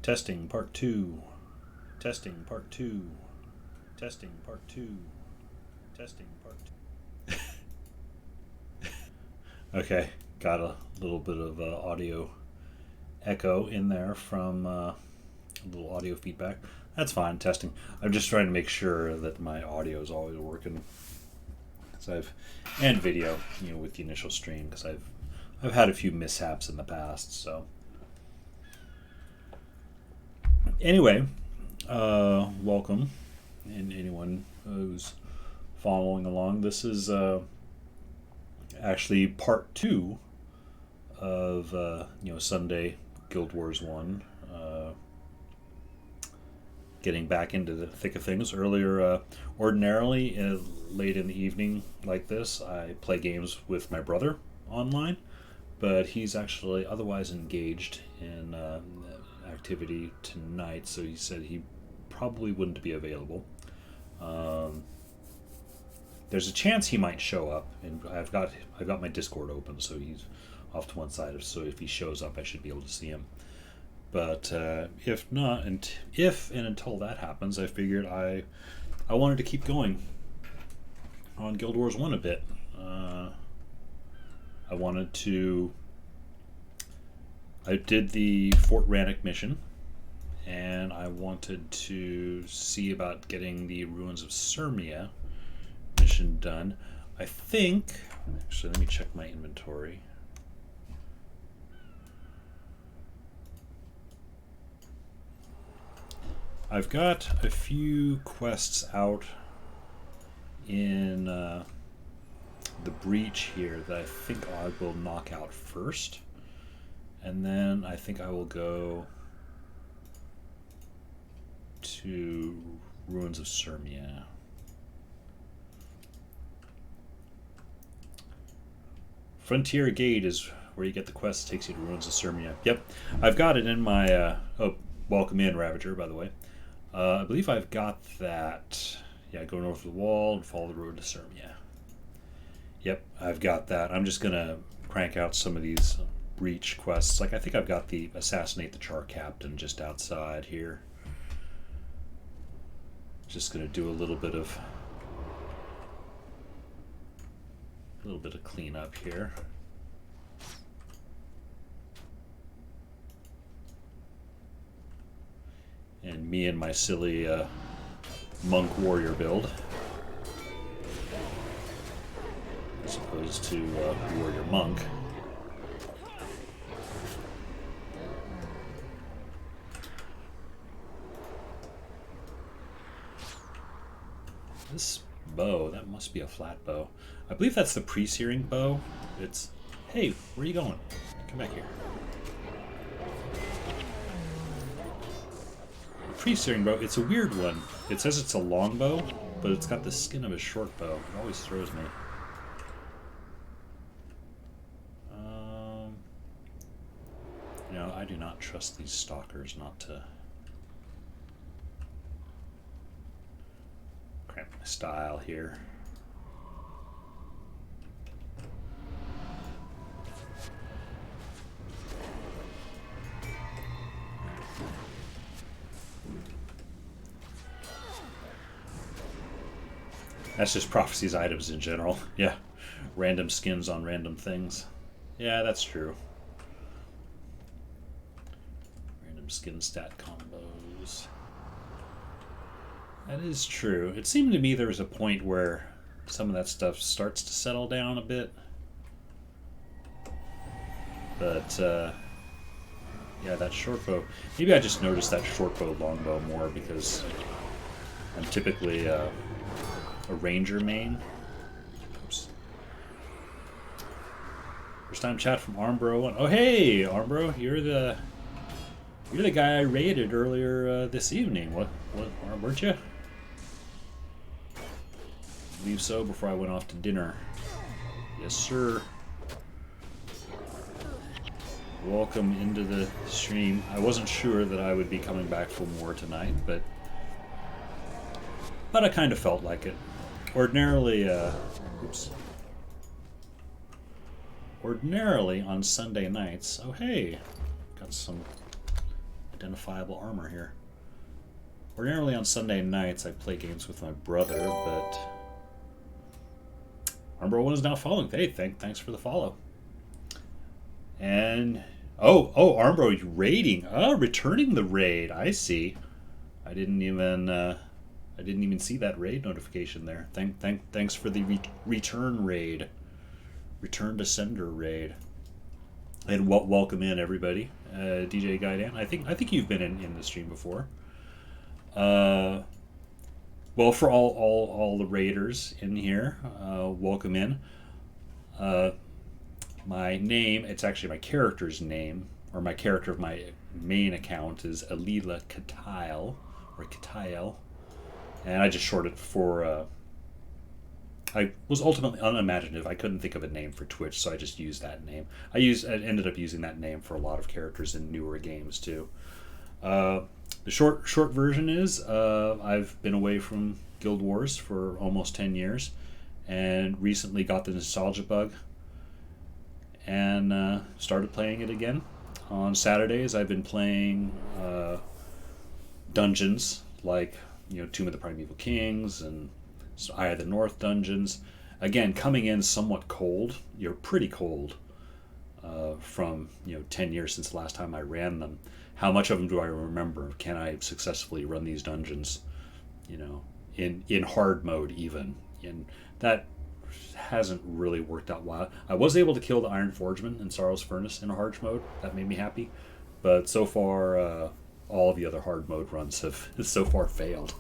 Testing part two. Testing part two. Testing part two. Testing part two. Okay, got a little bit of audio echo in there from a little audio feedback. That's fine. Testing. I'm just trying to make sure that my audio is always working. And video, with the initial stream, because I've had a few mishaps in the past. So anyway, welcome, and anyone who's following along. This is actually part two of Sunday Guild Wars 1. Getting back into the thick of things. Earlier, ordinarily, late in the evening like this, I play games with my brother online, but he's actually otherwise engaged in activity tonight, so he said he probably wouldn't be available. There's a chance he might show up, and I've got my Discord open, so he's off to one side. So if he shows up, I should be able to see him. But if not, and until that happens, I figured I wanted to keep going on Guild Wars 1 a bit. I did the Fort Rannoch mission, and I wanted to see about getting the Ruins of Sirmia mission done. I think, actually, let me check my inventory. I've got a few quests out in the Breach here that I think I will knock out first, and then I think I will go to Ruins of Sirmia. Frontier Gate is where you get the quest that takes you to Ruins of Sirmia. Yep, I've got it in my... welcome in, Ravager, by the way. I believe I've got that. Yeah, go north of the wall and follow the road to Sirmia. Yep, I've got that. I'm just going to crank out some of these Breach quests. Like, I think I've got the Assassinate the Char Captain just outside here. Just going to do a little bit of cleanup here. And me and my silly monk warrior build, as opposed to warrior monk. This bow, that must be a flat bow. I believe that's the pre-searing bow. It's, hey, where are you going? Come back here. Pre-searing bow, it's a weird one. It says it's a long bow, but it's got the skin of a short bow. It always throws me. I do not trust these stalkers not to cramp my style here. That's just Prophecy's items in general. Yeah. Random skins on random things. Yeah, that's true. Random skin stat combos. That is true. It seemed to me there was a point where some of that stuff starts to settle down a bit. But, yeah, that short bow. Maybe I just noticed that short bow, long bow more because I'm typically a ranger main. Oops. First time chat from Armbro. Oh hey, Armbro, you're the guy I raided earlier this evening. What weren't you? I believe so. Before I went off to dinner. Yes, sir. Welcome into the stream. I wasn't sure that I would be coming back for more tonight, but I kind of felt like it. Ordinarily on Sunday nights, oh hey, got some identifiable armor here. Ordinarily on Sunday nights I play games with my brother, but Armbro1 is now following. Hey, thanks for the follow. And oh, Armbro raiding. Oh, returning the raid. I see. I didn't even see that raid notification there. Thanks for the return raid. Return to sender raid. And welcome in everybody. DJ Gaidan. I think you've been in the stream before. Well, for all the raiders in here, welcome in. My name, it's actually my character's name, or my character of my main account is Alila Katail, or Katail. And I just shorted for, I was ultimately unimaginative. I couldn't think of a name for Twitch, so I just used that name. I ended up using that name for a lot of characters in newer games, too. The short version is, I've been away from Guild Wars for almost 10 years, and recently got the nostalgia bug, and started playing it again. On Saturdays, I've been playing dungeons, like Tomb of the Primeval Kings and Eye of the North dungeons. Again, coming in somewhat cold. You're pretty cold from 10 years since the last time I ran them. How much of them do I remember? Can I successfully run these dungeons? In hard mode even. And that hasn't really worked out well. I was able to kill the Iron Forgeman in Sorrow's Furnace in hard mode. That made me happy. But so far, all of the other hard mode runs have so far failed.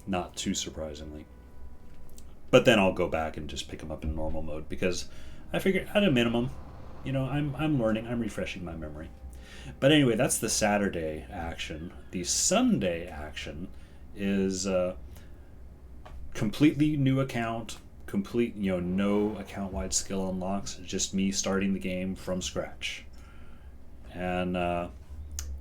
Not too surprisingly. But then I'll go back and just pick them up in normal mode because I figure at a minimum, I'm learning, I'm refreshing my memory. But anyway, that's the Saturday action. The Sunday action is completely new account, complete, no account-wide skill unlocks, just me starting the game from scratch. And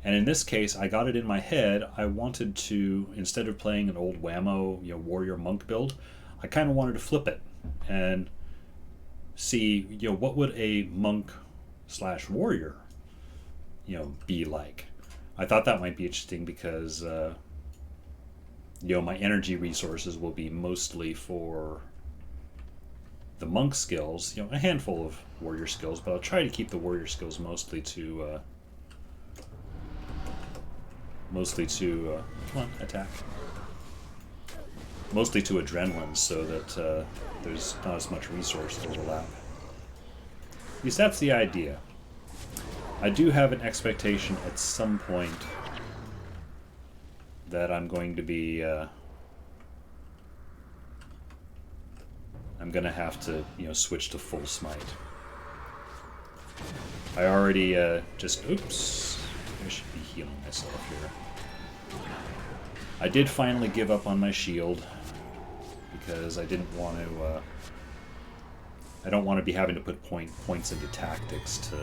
in this case, I got it in my head, I wanted to, instead of playing an old whammo, warrior monk build, I kind of wanted to flip it and see, what would a monk / warrior, be like. I thought that might be interesting because, my energy resources will be mostly for the monk skills, a handful of warrior skills, but I'll try to keep the warrior skills mostly to, come on, attack. Mostly to adrenaline so that there's not as much resource overlap. At least that's the idea. I do have an expectation at some point that I'm going to be, I'm going to have to, switch to full smite. I already oops, I should be healing myself here. I did finally give up on my shield because I didn't want to, I don't want to be having to put points into tactics to,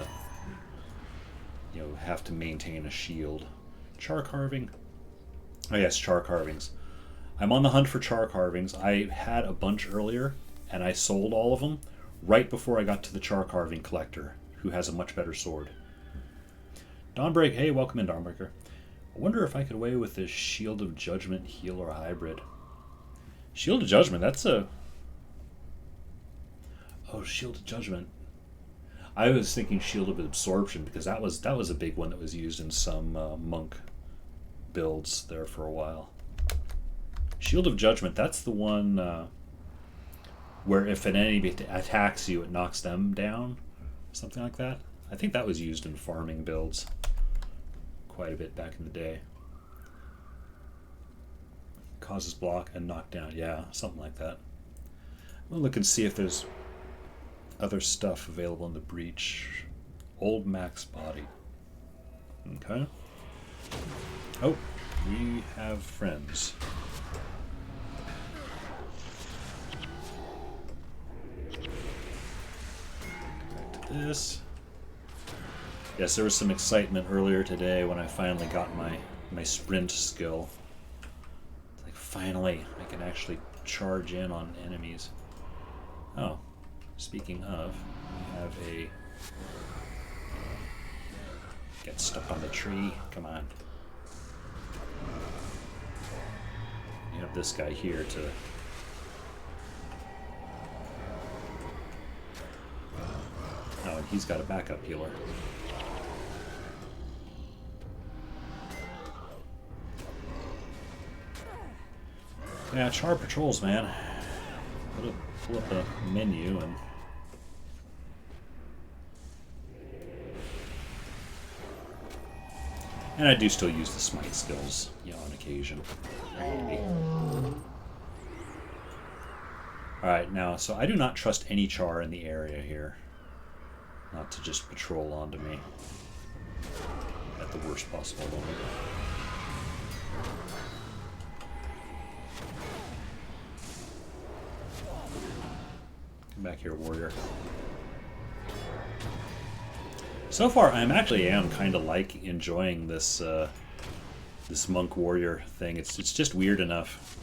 have to maintain a shield. Char carving? Oh yes, char carvings. I'm on the hunt for char carvings. I had a bunch earlier, and I sold all of them right before I got to the char carving collector, who has a much better sword. Dawnbreak, hey, welcome in, Dawnbreaker. I wonder if I could away with this Shield of Judgment healer hybrid. Shield of Judgment, that's a... Oh, Shield of Judgment. I was thinking Shield of Absorption because that was a big one that was used in some monk builds there for a while. Shield of Judgment, that's the one where if an enemy attacks you, it knocks them down, something like that. I think that was used in farming builds quite a bit back in the day. Causes block and knockdown, yeah, something like that. We'll look and see if there's other stuff available in the breach. Old Max body. Okay. Oh, we have friends. Back to this. Yes, there was some excitement earlier today when I finally got my sprint skill. It's like, finally, I can actually charge in on enemies. Oh. Speaking of, we have a Get stuck on the tree. Come on. You have this guy here to... Oh, and he's got a backup healer. Yeah, char patrols, man. Pull up the menu and... And I do still use the smite skills, you know, on occasion. Alright, now, so I do not trust any char in the area here. Not to just patrol onto me at the worst possible moment. Come back here, warrior. So far, I am kind of like enjoying this this monk warrior thing. It's just weird enough,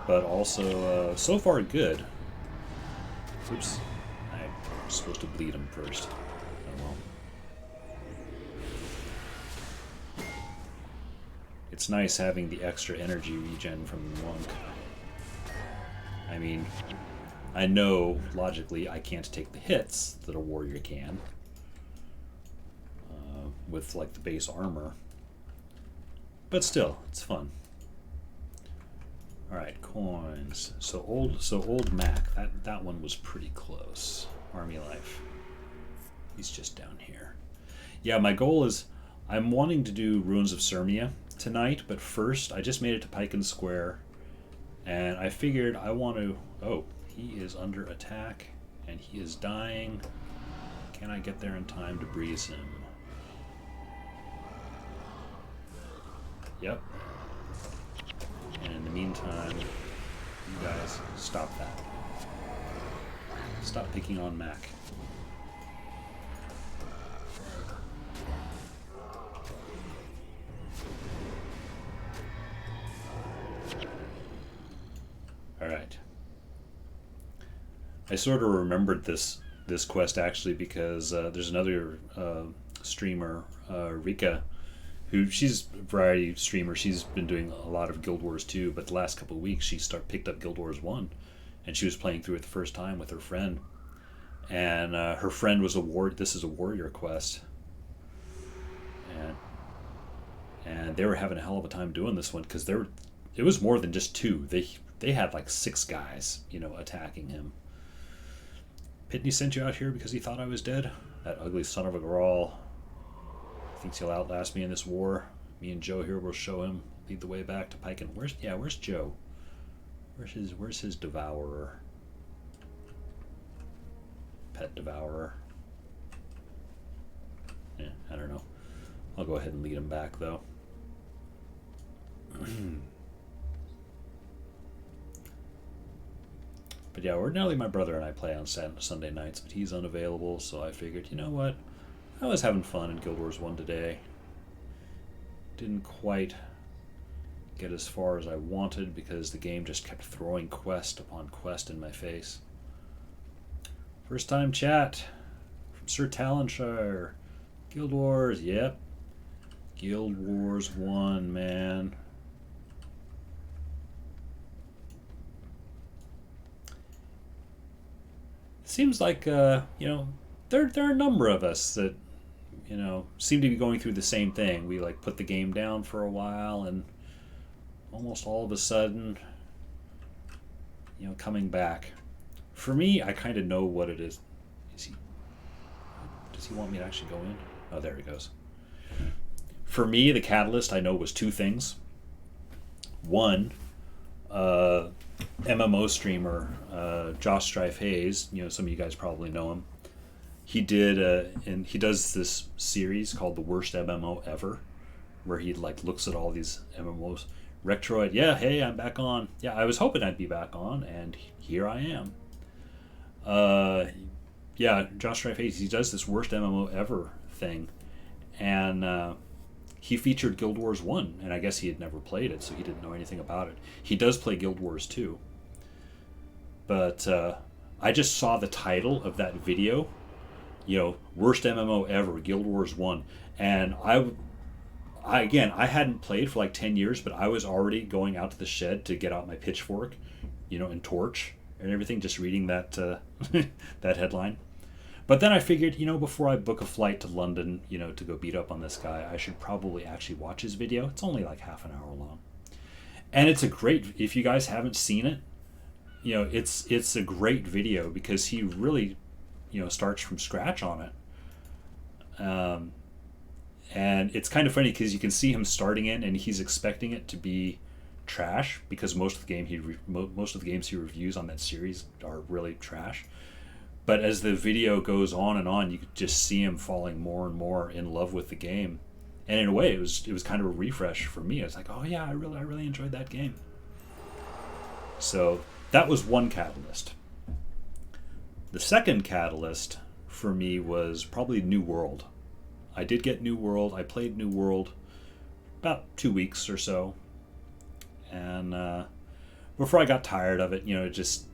but also so far good. Oops, I'm supposed to bleed him first. Oh well. It's nice having the extra energy regen from the monk. I mean, I know logically I can't take the hits that a warrior can. With like the base armor, but still, it's fun. All right, coins. So old Mac. That one was pretty close. Army life. He's just down here. Yeah, my goal is I'm wanting to do Ruins of Sirmia tonight, but first I just made it to Piken Square, and I figured I want to. Oh, he is under attack and he is dying. Can I get there in time to breeze him? Yep. And in the meantime, you guys, stop that. Stop picking on Mac. Alright. I sort of remembered this quest actually because there's another streamer, Rika, who she's a variety streamer. She's been doing a lot of Guild Wars 2, but the last couple of weeks she picked up Guild Wars 1, and she was playing through it the first time with her friend. And her friend was this is a warrior quest, and they were having a hell of a time doing this one because it was more than just two. They had like 6 guys, you know, attacking him. Pitney sent you out here because he thought I was dead? That ugly son of a Grawl. Thinks he'll outlast me in this war. Me and Joe here will show him. Lead the way back to Piken. Where's Joe? Where's his devourer? Pet devourer. Yeah, I don't know. I'll go ahead and lead him back though. But yeah, ordinarily my brother and I play on Sunday nights, but he's unavailable, so I figured, you know what? I was having fun in Guild Wars 1 today. Didn't quite get as far as I wanted because the game just kept throwing quest upon quest in my face. First time chat from Sir Talonshire. Guild Wars, yep. Guild Wars 1, man. It seems like, you know, there are a number of us that, you know, seem to be going through the same thing. We like put the game down for a while and almost all of a sudden, you know, coming back. For me, I kind of know what it is. Does he want me to actually go in? Oh, there he goes. For me, the catalyst I know was 2 things. One, MMO streamer Josh Strife Hayes, you know, some of you guys probably know him. He did, and he does this series called The Worst MMO Ever, where he like looks at all these MMOs. Rectroid, yeah, hey, I'm back on. Yeah, I was hoping I'd be back on, and here I am. Yeah, Josh Strife Hayes, he does this Worst MMO Ever thing, and he featured Guild Wars 1, and I guess he had never played it, so he didn't know anything about it. He does play Guild Wars 2, but I just saw the title of that video, Worst MMO ever, Guild Wars 1. And I hadn't played for like 10 years, but I was already going out to the shed to get out my pitchfork, and torch and everything, just reading that that headline. But then I figured, before I book a flight to London, to go beat up on this guy, I should probably actually watch his video. It's only like half an hour long. And it's a great, if you guys haven't seen it, it's a great video because he really, starts from scratch on it. And it's kind of funny because you can see him starting in, and he's expecting it to be trash because most of the games he reviews on that series are really trash. But as the video goes on and on, you could just see him falling more and more in love with the game. And in a way, it was kind of a refresh for me. I was like, oh yeah, I really enjoyed that game. So that was one catalyst. The second catalyst for me was probably New World. I did get New World. I played New World about 2 weeks or so. And before I got tired of it, it just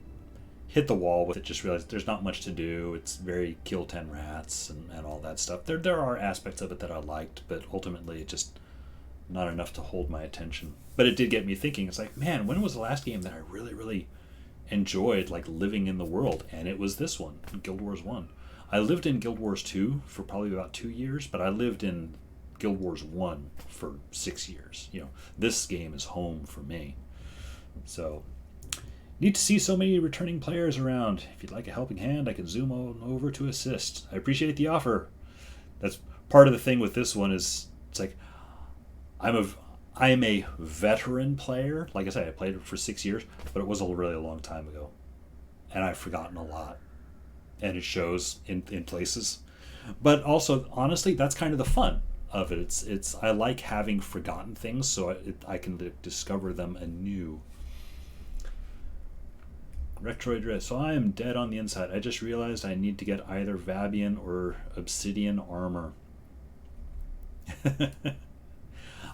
hit the wall with it. Just realized there's not much to do. It's very kill 10 rats and all that stuff. There are aspects of it that I liked, but ultimately it just not enough to hold my attention. But it did get me thinking. It's like, man, when was the last game that I really enjoyed, like living in the world? And it was this one, Guild Wars 1. I lived in Guild Wars 2 for probably about 2 years, but I lived in Guild Wars 1 for 6 years. This game is home for me. So, neat to see so many returning players around. If you'd like a helping hand, I can zoom on over to assist. I appreciate the offer. That's part of the thing with this one is it's like I am a veteran player. Like I said, I played it for 6 years, but it was a really long time ago, and I've forgotten a lot, and it shows in places. But also, honestly, that's kind of the fun of it. It's I like having forgotten things, so I can discover them anew. Retroid Red. So I am dead on the inside. I just realized I need to get either Vabian or Obsidian armor.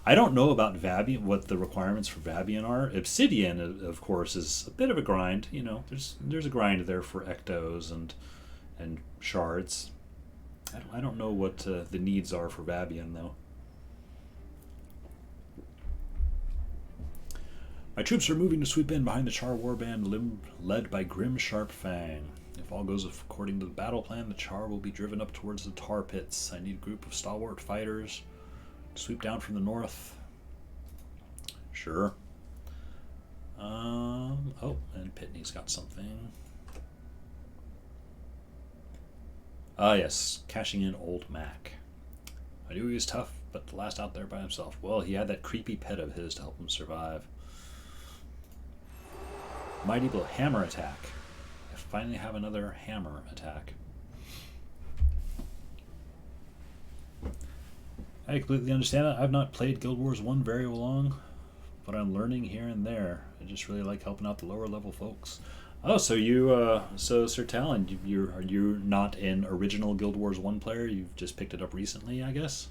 I don't know about Vabian, what the requirements for Vabian are. Obsidian, of course, is a bit of a grind. There's a grind there for ectos and shards. I don't know what the needs are for Vabian, though. My troops are moving to sweep in behind the Char warband led by Grim Sharpfang. If all goes according to the battle plan, the Char will be driven up towards the tar pits. I need a group of stalwart fighters to sweep down from the north. Sure. Oh, and Pitney's got something. Ah, yes, cashing in Old Mac. I knew he was tough, but the last out there by himself. Well, he had that creepy pet of his to help him survive. Mighty Blow, hammer attack. I finally have another hammer attack. I completely understand it. I've not played Guild Wars 1 very long, but I'm learning here and there. I just really like helping out the lower level folks. Oh, so Sir Talon, you're not an original Guild Wars 1 player? You've just picked it up recently, I guess?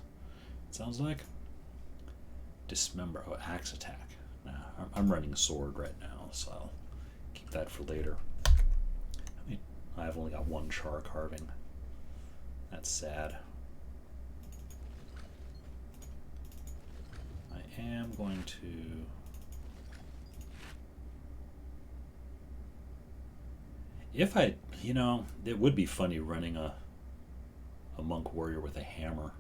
It sounds like. Dismember. Oh, axe attack. Nah, I'm running sword right now, so I'll keep that for later. I've only got one char carving. That's sad. I am going to... it would be funny running a monk warrior with a hammer.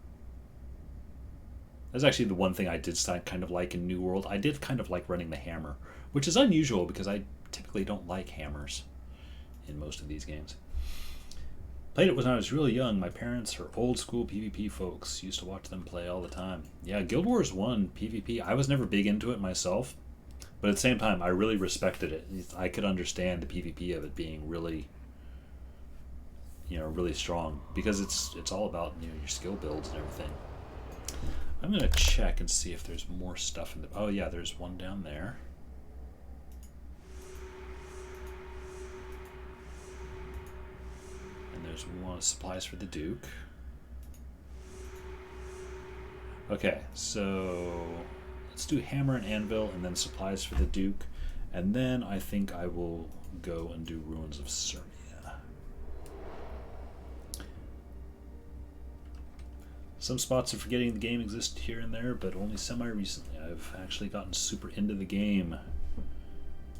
That's actually the one thing I did kind of like in New World. I did kind of like running the hammer, which is unusual because I typically don't like hammers in most of these games. Played it when I was really young. My parents are old school PvP folks. Used to watch them play all the time. Yeah, Guild Wars 1 PvP, I was never big into it myself, but at the same time, I really respected it. I could understand the PvP of it being really, really strong because it's all about your skill builds and everything. I'm gonna check and see if there's more stuff in the. Oh yeah, there's one down there. And there's one supplies for the Duke. Okay, so let's do hammer and anvil and then supplies for the Duke. And then I think I will go and do Ruins of Sirmia. Some spots of forgetting the game exist here and there, but only semi-recently I've actually gotten super into the game.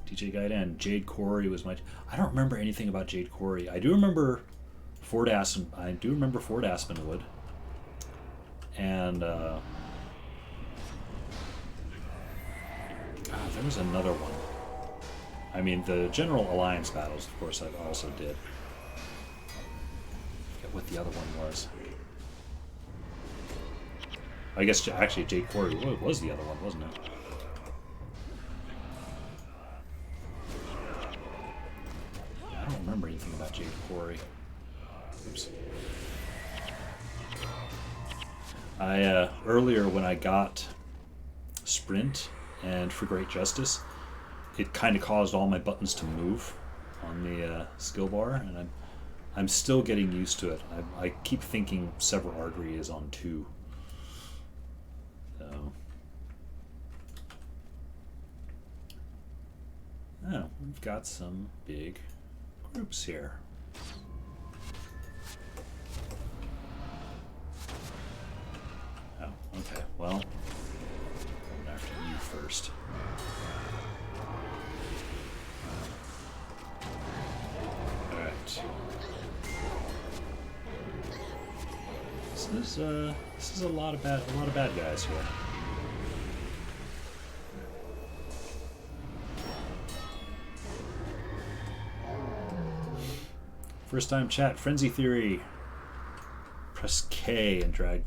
DJ Gaiden, Jade Quarry was my... I don't remember anything about Jade Quarry. I do remember Fort Aspenwood. And there was another one. I mean, the General Alliance battles, of course, I also did. I forget what the other one was. I guess actually Jade Quarry was the other one, wasn't it? Yeah, I don't remember anything about Jade Quarry. Oops. I earlier when I got Sprint and For Great Justice, it kind of caused all my buttons to move on the skill bar, and I'm still getting used to it. I keep thinking Sever Artery is on 2. So, oh, we've got some big groups here. Oh, okay. Well, going after you first. All right. This is a lot of bad guys here. First time chat, Frenzy Theory. Press K and drag.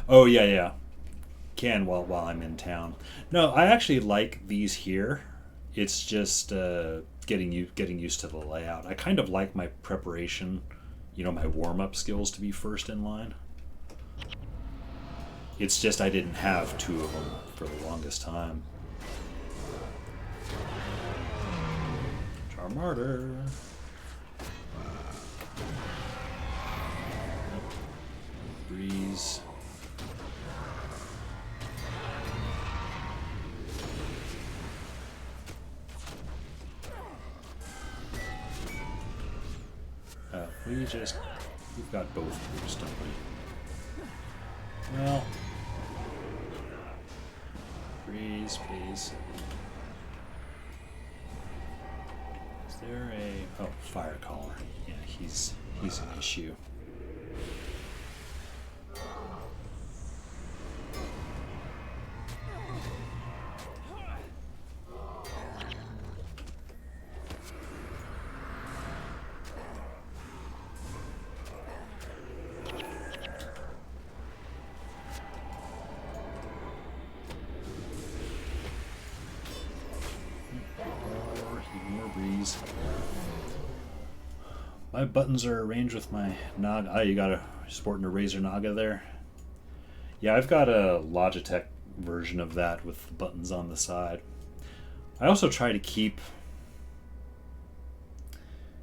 Oh yeah. Can while I'm in town. No, I actually like these here. It's just getting used to the layout. I kind of like my preparation, my warm-up skills to be first in line. It's just I didn't have 2 of them for the longest time. Charmartyr. Breeze. We've got both groups, don't we? Well, Breeze, please. Is there a... Oh, Fire Caller. Yeah, he's an issue. My buttons are arranged with my Naga. Oh, you got a sporting a Razer Naga there? Yeah, I've got a Logitech version of that with the buttons on the side. I also try to keep...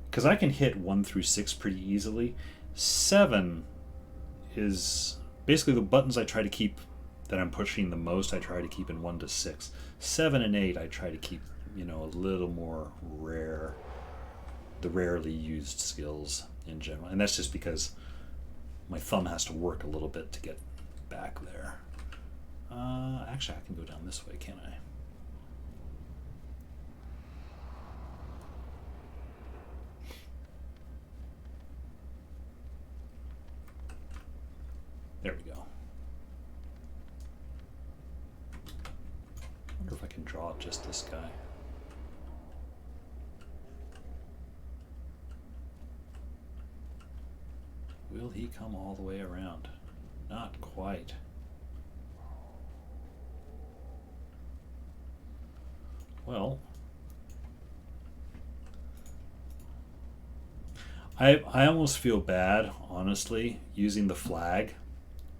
because I can hit 1 through 6 pretty easily. 7 is... basically the buttons I try to keep that I'm pushing the most, I try to keep in 1 to 6. 7 and 8 I try to keep, a little more rare. The rarely used skills in general, and that's just because my thumb has to work a little bit to get back there. Actually, I can go down this way, can't I? There we go. I wonder if I can draw just this guy. Will he come all the way around? Not quite. Well, I almost feel bad, honestly, using the flag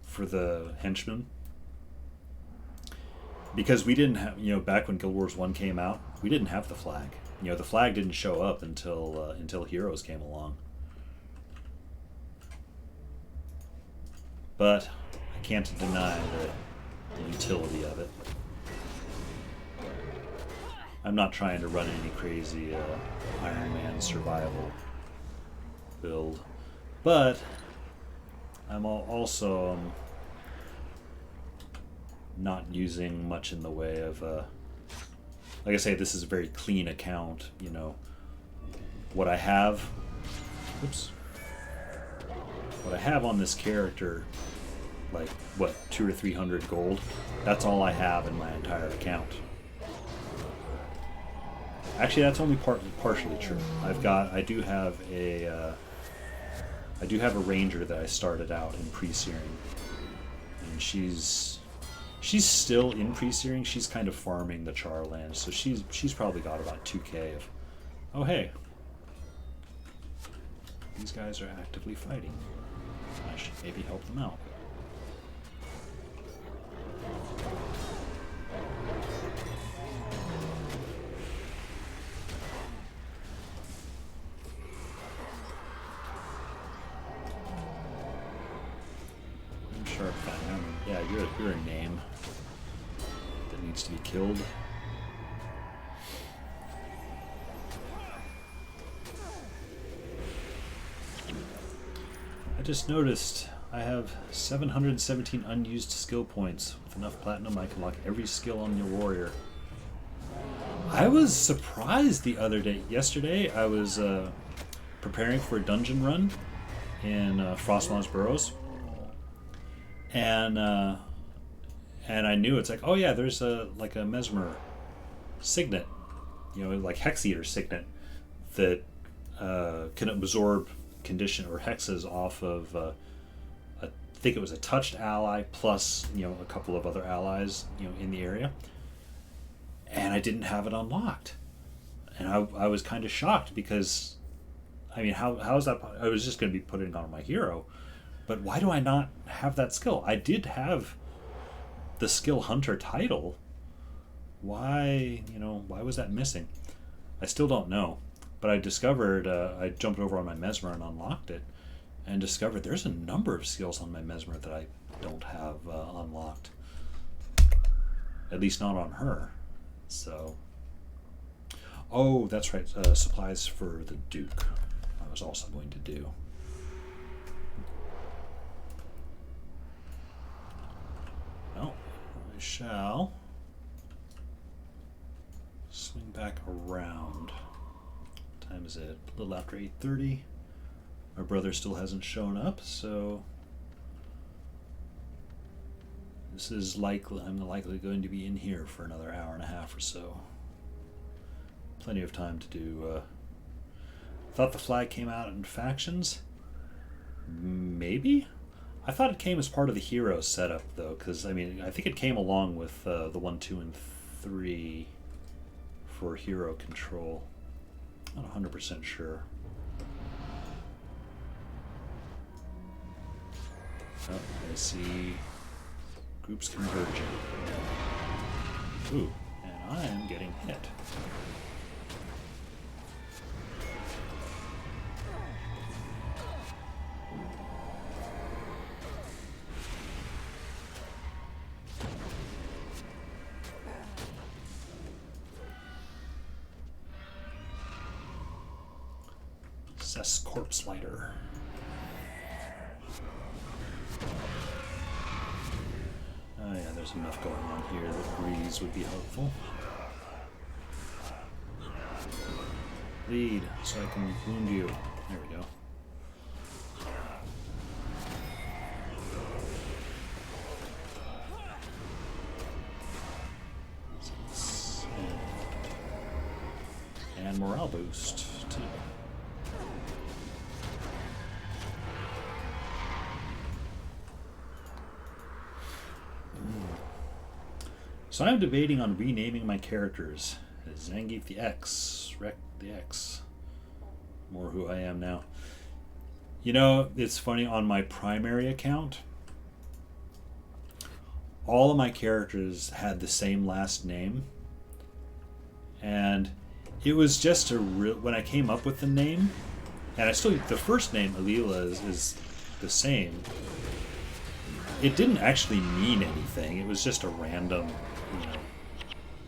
for the henchmen. Because we didn't have, back when Guild Wars 1 came out, we didn't have the flag. The flag didn't show up until Heroes came along. But I can't deny the utility of it. I'm not trying to run any crazy Iron Man survival build, but I'm also not using much in the way of, like I say, this is a very clean account. You know, what I have, oops, what I have on this character, like what, 200 or 300 gold. That's all I have in my entire account. Actually, that's only partially true. I do have a ranger that I started out in pre-searing, and she's still in pre-searing. She's kind of farming the Char land, so she's probably got about 2k of. Oh hey, these guys are actively fighting. I should maybe help them out. Sharp Fang. Yeah, you're a name that needs to be killed. I just noticed I have 717 unused skill points. With enough platinum, I can lock every skill on your warrior. I was surprised the other day. Yesterday, I was preparing for a dungeon run in Frostlaunch Burrows, and I knew it's like, oh yeah, there's like a Mesmer signet, you know, like Hex Eater signet that can absorb condition or hexes off of I think it was a touched ally plus, you know, a couple of other allies, you know, in the area, and I didn't have it unlocked, and I was kind of shocked because, I mean, how is that? I was just going to be putting it on my hero, but why do I not have that skill? I did have the skill hunter title. Why, you know, why was that missing? I still don't know. But I discovered, I jumped over on my Mesmer and unlocked it, and discovered there's a number of skills on my Mesmer that I don't have unlocked. At least not on her. So, oh, that's right, supplies for the Duke I was also going to do. Well, I shall swing back around. Time is it? A little after 8:30. My brother still hasn't shown up, so this is likely. I'm likely going to be in here for another hour and a half or so. Plenty of time to do. Thought the flag came out in factions. Maybe. I thought it came as part of the hero setup though, because I mean, I think it came along with the 1, 2, and 3 for hero control. Not 100% sure. Oh, I see groups converging. Ooh, and I am getting hit. Cess Corpse Lighter. Oh yeah, there's enough going on here that breeze would be helpful. Lead, so I can wound you. There we go. And morale boost, too. So I'm debating on renaming my characters. Zangief the X, Wreck the X. More who I am now. You know, it's funny, on my primary account, all of my characters had the same last name. And it was just when I came up with the name, and I still, the first name, Alila, is the same. It didn't actually mean anything. It was just a random, you know,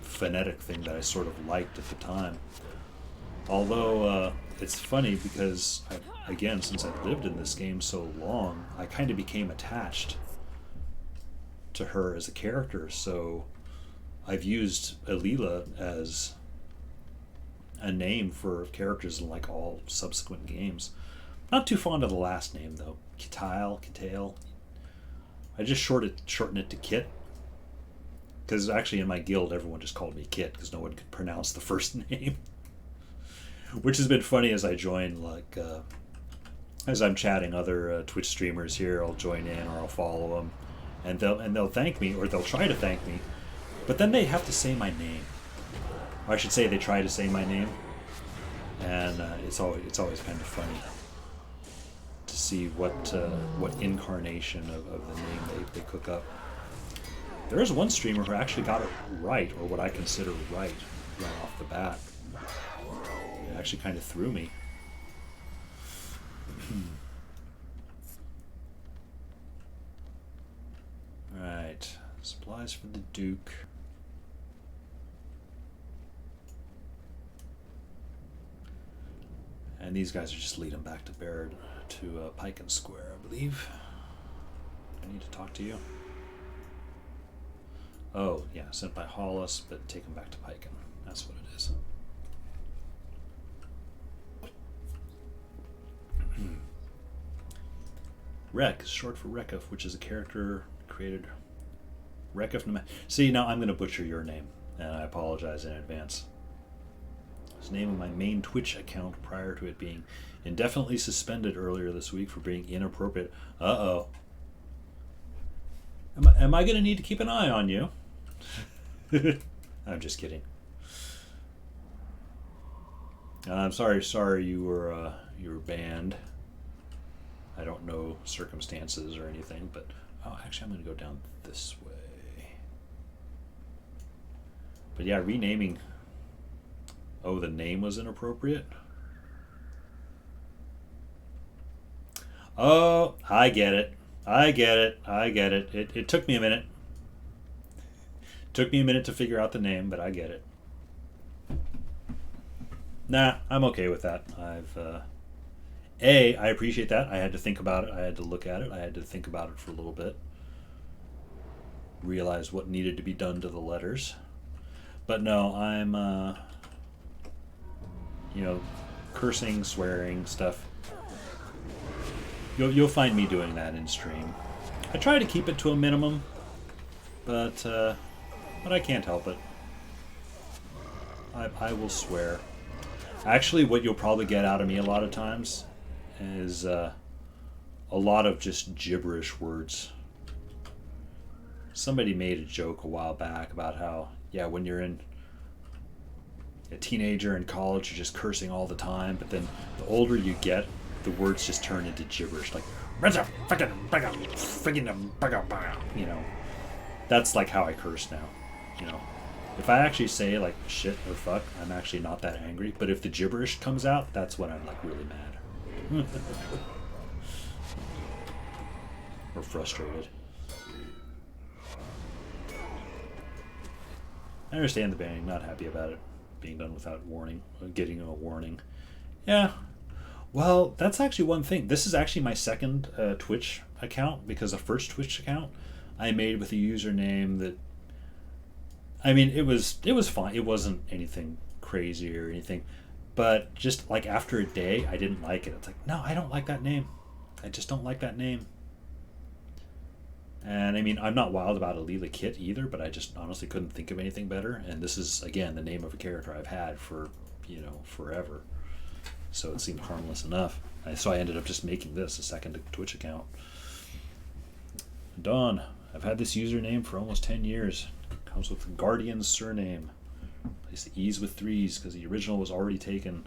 phonetic thing that I sort of liked at the time. Although it's funny because, again, since I've lived in this game so long, I kind of became attached to her as a character. So I've used Alila as a name for characters in like all subsequent games. Not too fond of the last name though. Kitale. I just shorten it to Kit. Because actually in my guild everyone just called me Kit because no one could pronounce the first name. Which has been funny as I join, like, as I'm chatting other Twitch streamers here, I'll join in or I'll follow them, and they'll thank me, or they'll try to thank me, but then they have to say my name. Or I should say they try to say my name, and it's always kind of funny to see what incarnation of the name they cook up. There is one streamer who actually got it right, or what I consider right off the bat. It actually kind of threw me. Alright, supplies for the Duke. And these guys are just leading back to Baird, to Pike Square, I believe. I need to talk to you. Oh, yeah, sent by Hollis, but take him back to Pike. That's what it is. Rek is short for Rekif, which is a character created. Rekif. See, now I'm going to butcher your name, and I apologize in advance. It's the name of my main Twitch account prior to it being indefinitely suspended earlier this week for being inappropriate. Uh-oh. Am I going to need to keep an eye on you? I'm just kidding. I'm sorry you were banned. I don't know circumstances or anything, but actually I'm going to go down this way. But yeah, renaming. Oh, the name was inappropriate? Oh, I get it. It took me a minute. Took me a minute to figure out the name, but I get it. Nah, I'm okay with that. I appreciate that. I had to think about it. I had to look at it. I had to think about it for a little bit. Realize what needed to be done to the letters. But no, I'm, cursing, swearing, stuff. You'll find me doing that in stream. I try to keep it to a minimum, but I can't help it. I will swear. Actually, what you'll probably get out of me a lot of times is a lot of just gibberish words. Somebody made a joke a while back about how, yeah, when you're in a teenager in college, you're just cursing all the time, but then the older you get, the words just turn into gibberish, like, you know. That's like how I curse now, you know. If I actually say like shit or fuck, I'm actually not that angry. But if the gibberish comes out, that's when I'm like really mad. Or frustrated. I understand the banning, not happy about it being done without warning, getting a warning. Yeah. Well, that's actually one thing. This is actually my second Twitch account, because the first Twitch account I made with a username that, I mean, it was fine. It wasn't anything crazy or anything. But just like after a day, I didn't like it. It's like, no, I don't like that name. I just don't like that name. And I mean, I'm not wild about Alila Kit either, but I just honestly couldn't think of anything better. And this is, again, the name of a character I've had for, forever. So it seemed harmless enough. So I ended up just making this a second Twitch account. Dawn, I've had this username for almost 10 years. Comes with the Guardian's surname. Place the E's with 3's because the original was already taken.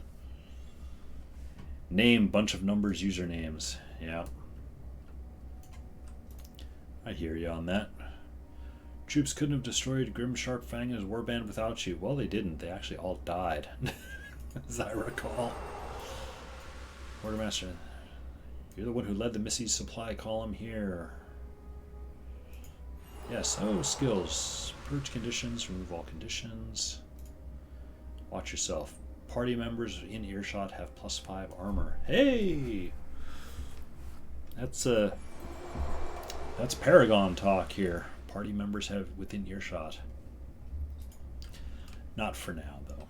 Name, bunch of numbers, usernames. Yeah. I hear you on that. Troops couldn't have destroyed Grim Sharpfang and his warband without you. Well, they didn't. They actually all died, as I recall. Quartermaster, you're the one who led the Missy's supply column here. Yes, skills. Purge conditions, remove all conditions. Watch yourself. Party members in earshot have +5 armor. Hey! That's Paragon talk here. Party members have within earshot. Not for now, though.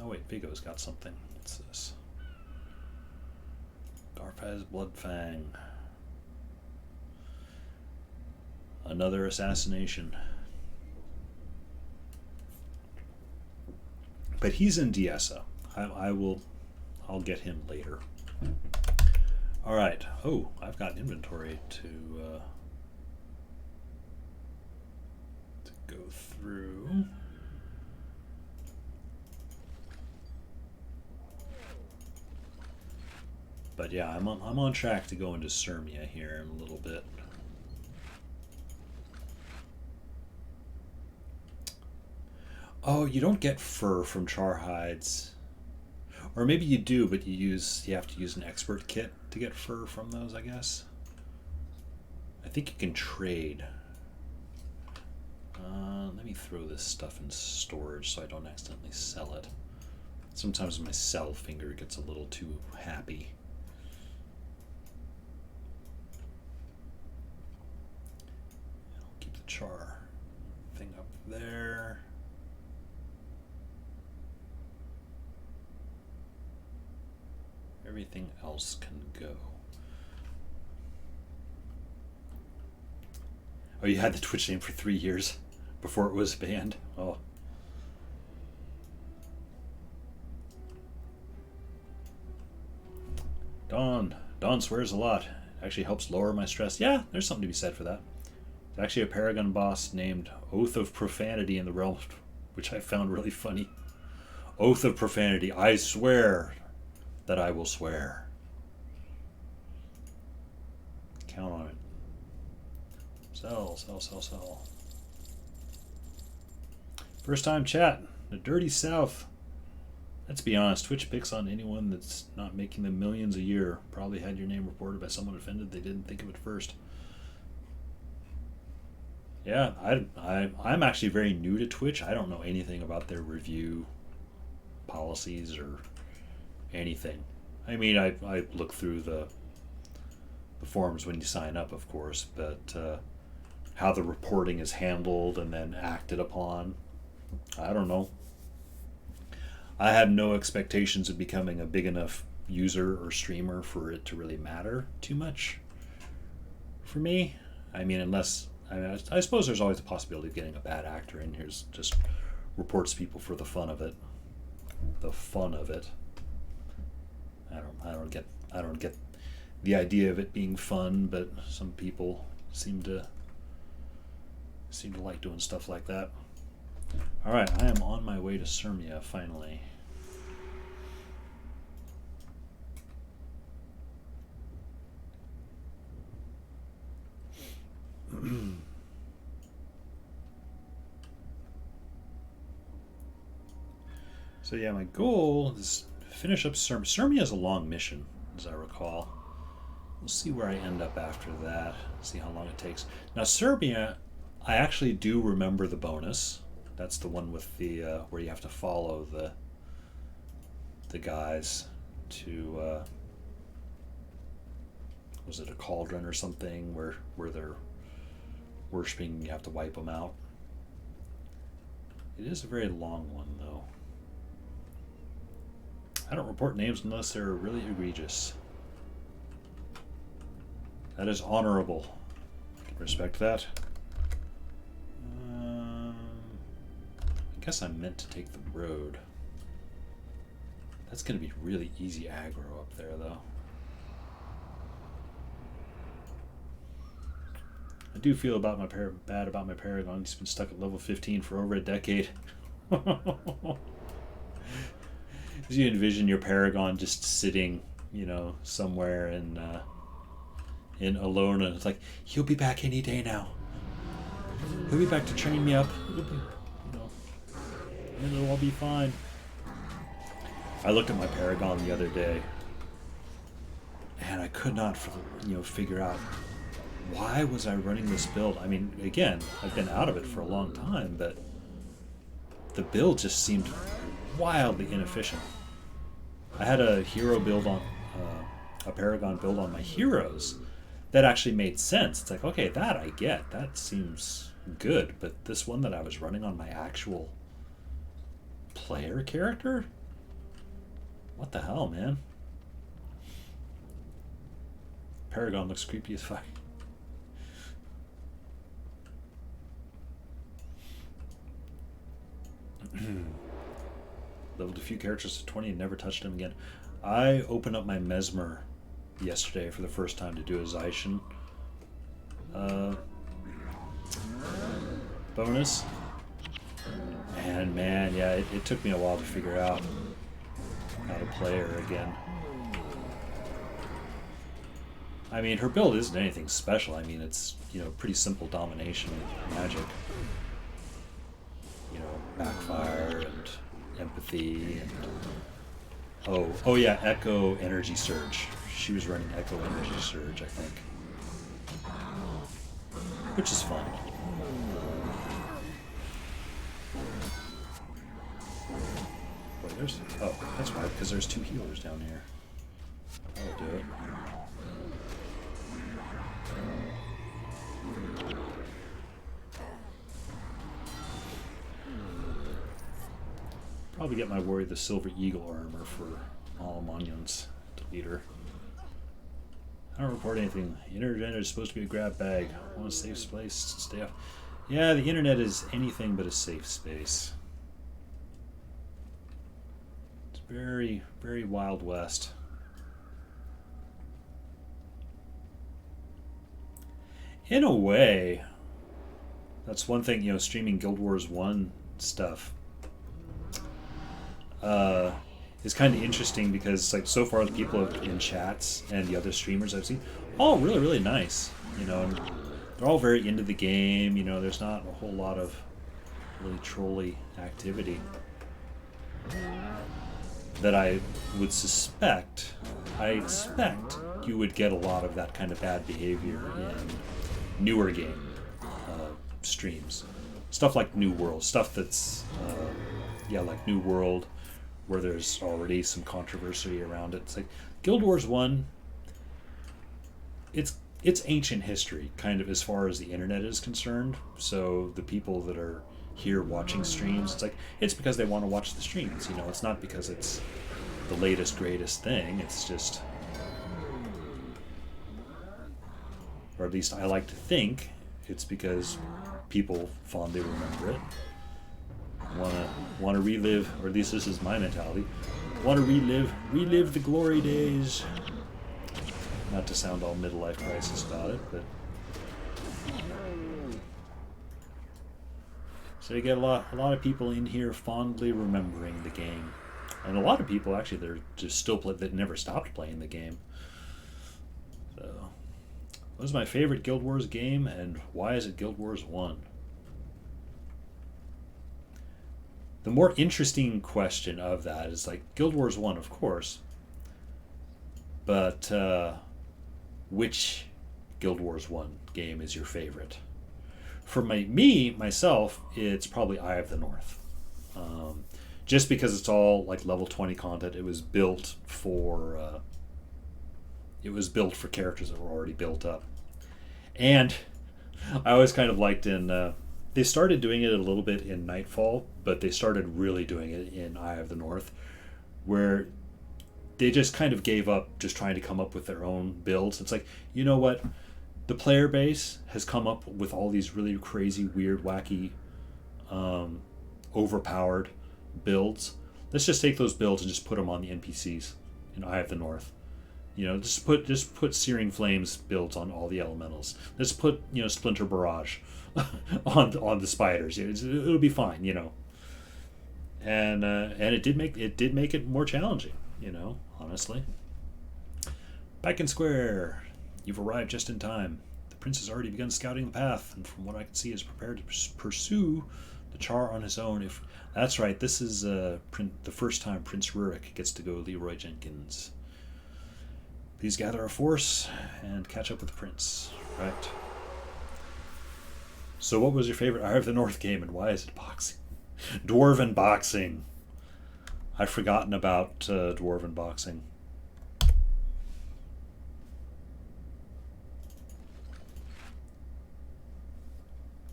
Oh wait, Vigo's got something. What's this? Garfaz Bloodfang. Another assassination. But he's in Diesa. I'll get him later. All right. Oh, I've got inventory to go through. But yeah, I'm on track to go into Sirmia here in a little bit. Oh, you don't get fur from char hides. Or maybe you do, but you have to use an expert kit to get fur from those, I guess. I think you can trade. Let me throw this stuff in storage so I don't accidentally sell it. Sometimes my sell finger gets a little too happy. I'll keep the char thing up there. Everything else can go. Oh, you had the Twitch name for 3 years before it was banned? Oh. Dawn swears a lot. Actually helps lower my stress. Yeah, there's something to be said for that. There's actually a Paragon boss named Oath of Profanity in the realm, which I found really funny. Oath of Profanity. I swear that I will swear. Count on it. Sell. First time chat. The Dirty South. Let's be honest, Twitch picks on anyone that's not making them millions a year. Probably had your name reported by someone offended they didn't think of it first. Yeah, I'm actually very new to Twitch. I don't know anything about their review policies or anything. I mean, I look through the forums when you sign up, of course, but how the reporting is handled and then acted upon, I don't know. I have no expectations of becoming a big enough user or streamer for it to really matter too much for me. I mean, I suppose there's always the possibility of getting a bad actor in here who just reports people for the fun of it. The fun of it. I don't get the idea of it being fun, but some people seem to like doing stuff like that. All right, I am on my way to Sirmia finally. So yeah, my goal is finish up Sirmia. Sirmia is a long mission, as I recall. We'll see where I end up after that. See how long it takes. Now Sirmia, I actually do remember the bonus. That's the one with the where you have to follow the guys to was it a cauldron or something where they're worshipping and you have to wipe them out. It is a very long one though. I don't report names unless they're really egregious. That is honorable. I can respect that. I guess I'm meant to take the road. That's going to be really easy aggro up there, though. I do feel about bad about my Paragon. He's been stuck at level 15 for over a decade. As you envision your Paragon just sitting, somewhere in Alona, it's like, he'll be back any day now. He'll be back to train me up. And it'll all be fine. I looked at my Paragon the other day, and I could not, figure out why was I running this build. I mean, again, I've been out of it for a long time, but the build just seemed wildly inefficient. I had a hero build on a Paragon build on my heroes that actually made sense. It's like, okay, that I get. That seems good. But this one that I was running on my actual player character? What the hell, man? Paragon looks creepy as fuck. Leveled a few characters to 20 and never touched them again. I opened up my Mesmer yesterday for the first time to do a Zaishin bonus. And man, yeah, it took me a while to figure out how to play her again. I mean, her build isn't anything special. I mean, it's, you know, pretty simple domination magic. You know, backfire and empathy and oh yeah, Echo Energy Surge. She was running Echo Energy Surge, I think, which is fun. Wait, that's why, because there's two healers down here. That'll do it. Probably get my Warrior the Silver Eagle armor for all Monions to lead her. I don't report anything. The internet is supposed to be a grab bag. I want a safe space. Stay off. Yeah, the internet is anything but a safe space. It's very, very Wild West. In a way, that's one thing, you know, streaming Guild Wars 1 stuff is kind of interesting because, like, so far the people in chats and the other streamers I've seen, all really, really nice, you know, and they're all very into the game, you know, there's not a whole lot of really trolly activity that I would suspect. I expect you would get a lot of that kind of bad behavior in newer game streams. Stuff like New World, stuff that's, yeah, like New World, where there's already some controversy around it. It's like Guild Wars 1, it's ancient history, kind of, as far as the internet is concerned. So the people that are here watching streams, it's like, it's because they want to watch the streams, you know, it's not because it's the latest, greatest thing, it's just, or at least I like to think, it's because people fondly remember it. Want to relive, or at least this is my mentality. Want to relive the glory days. Not to sound all midlife crisis about it, but so you get a lot of people in here fondly remembering the game, and a lot of people actually they're just still that never stopped playing the game. So, what was my favorite Guild Wars game, and why is it Guild Wars 1? The more interesting question of that is, like, Guild Wars 1, of course, but which Guild Wars 1 game is your favorite? For myself, it's probably Eye of the North. Just because it's all like level 20 content. It was built for characters that were already built up. And I always kind of liked they started doing it a little bit in Nightfall, but they started really doing it in Eye of the North, where they just kind of gave up just trying to come up with their own builds. It's like, you know what? The player base has come up with all these really crazy, weird, wacky, overpowered builds. Let's just take those builds and just put them on the NPCs in Eye of the North. You know, just put Searing Flames builds on all the elementals. Let's put, you know, Splinter Barrage on the spiders. It'll be fine, you know. And it did make it more challenging, you know, honestly. Back in square, you've arrived just in time. The prince has already begun scouting the path, and from what I can see, is prepared to pursue the Char on his own. If that's right, this is the first time Prince Rurik gets to go Leroy Jenkins. Please gather a force and catch up with the prince. Right. So what was your favorite Eye of the North game, and why is it boxing? Dwarven boxing. I've forgotten about Dwarven boxing.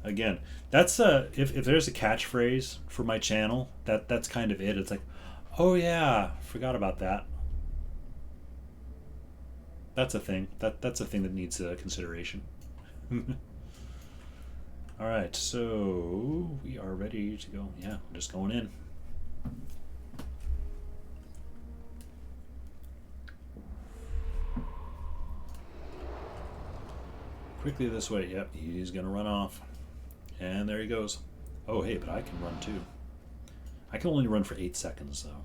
Again, that's if there's a catchphrase for my channel, that's kind of it. It's like, oh yeah, forgot about that. That's a thing. That's a thing that needs consideration. All right, so we are ready to go. Yeah, we're just going in. Quickly this way. Yep, he's gonna run off. And there he goes. Oh, hey, but I can run too. I can only run for 8 seconds, though.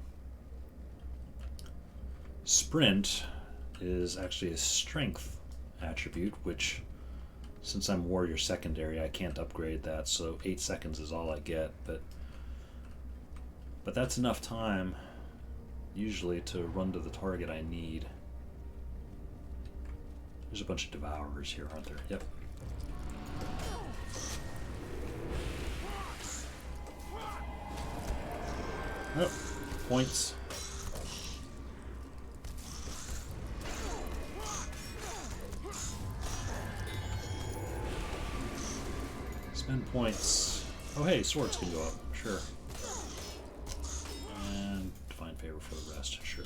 Sprint is actually a strength attribute, which, since I'm warrior secondary, I can't upgrade that, so 8 seconds is all I get. But that's enough time, usually, to run to the target I need. There's a bunch of devourers here, aren't there? Yep. Oh, points. Spend points. Oh hey, swords can go up, sure. And find favor for the rest, sure.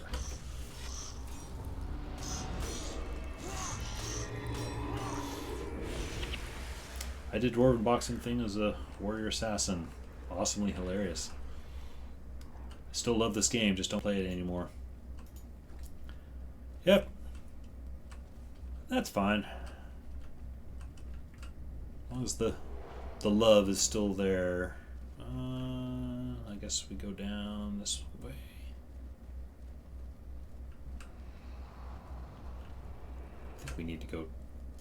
I did Dwarven boxing thing as a warrior assassin. Awesomely hilarious. Still love this game, just don't play it anymore. Yep. That's fine. As long as the love is still there. I guess we go down this way. I think we need to go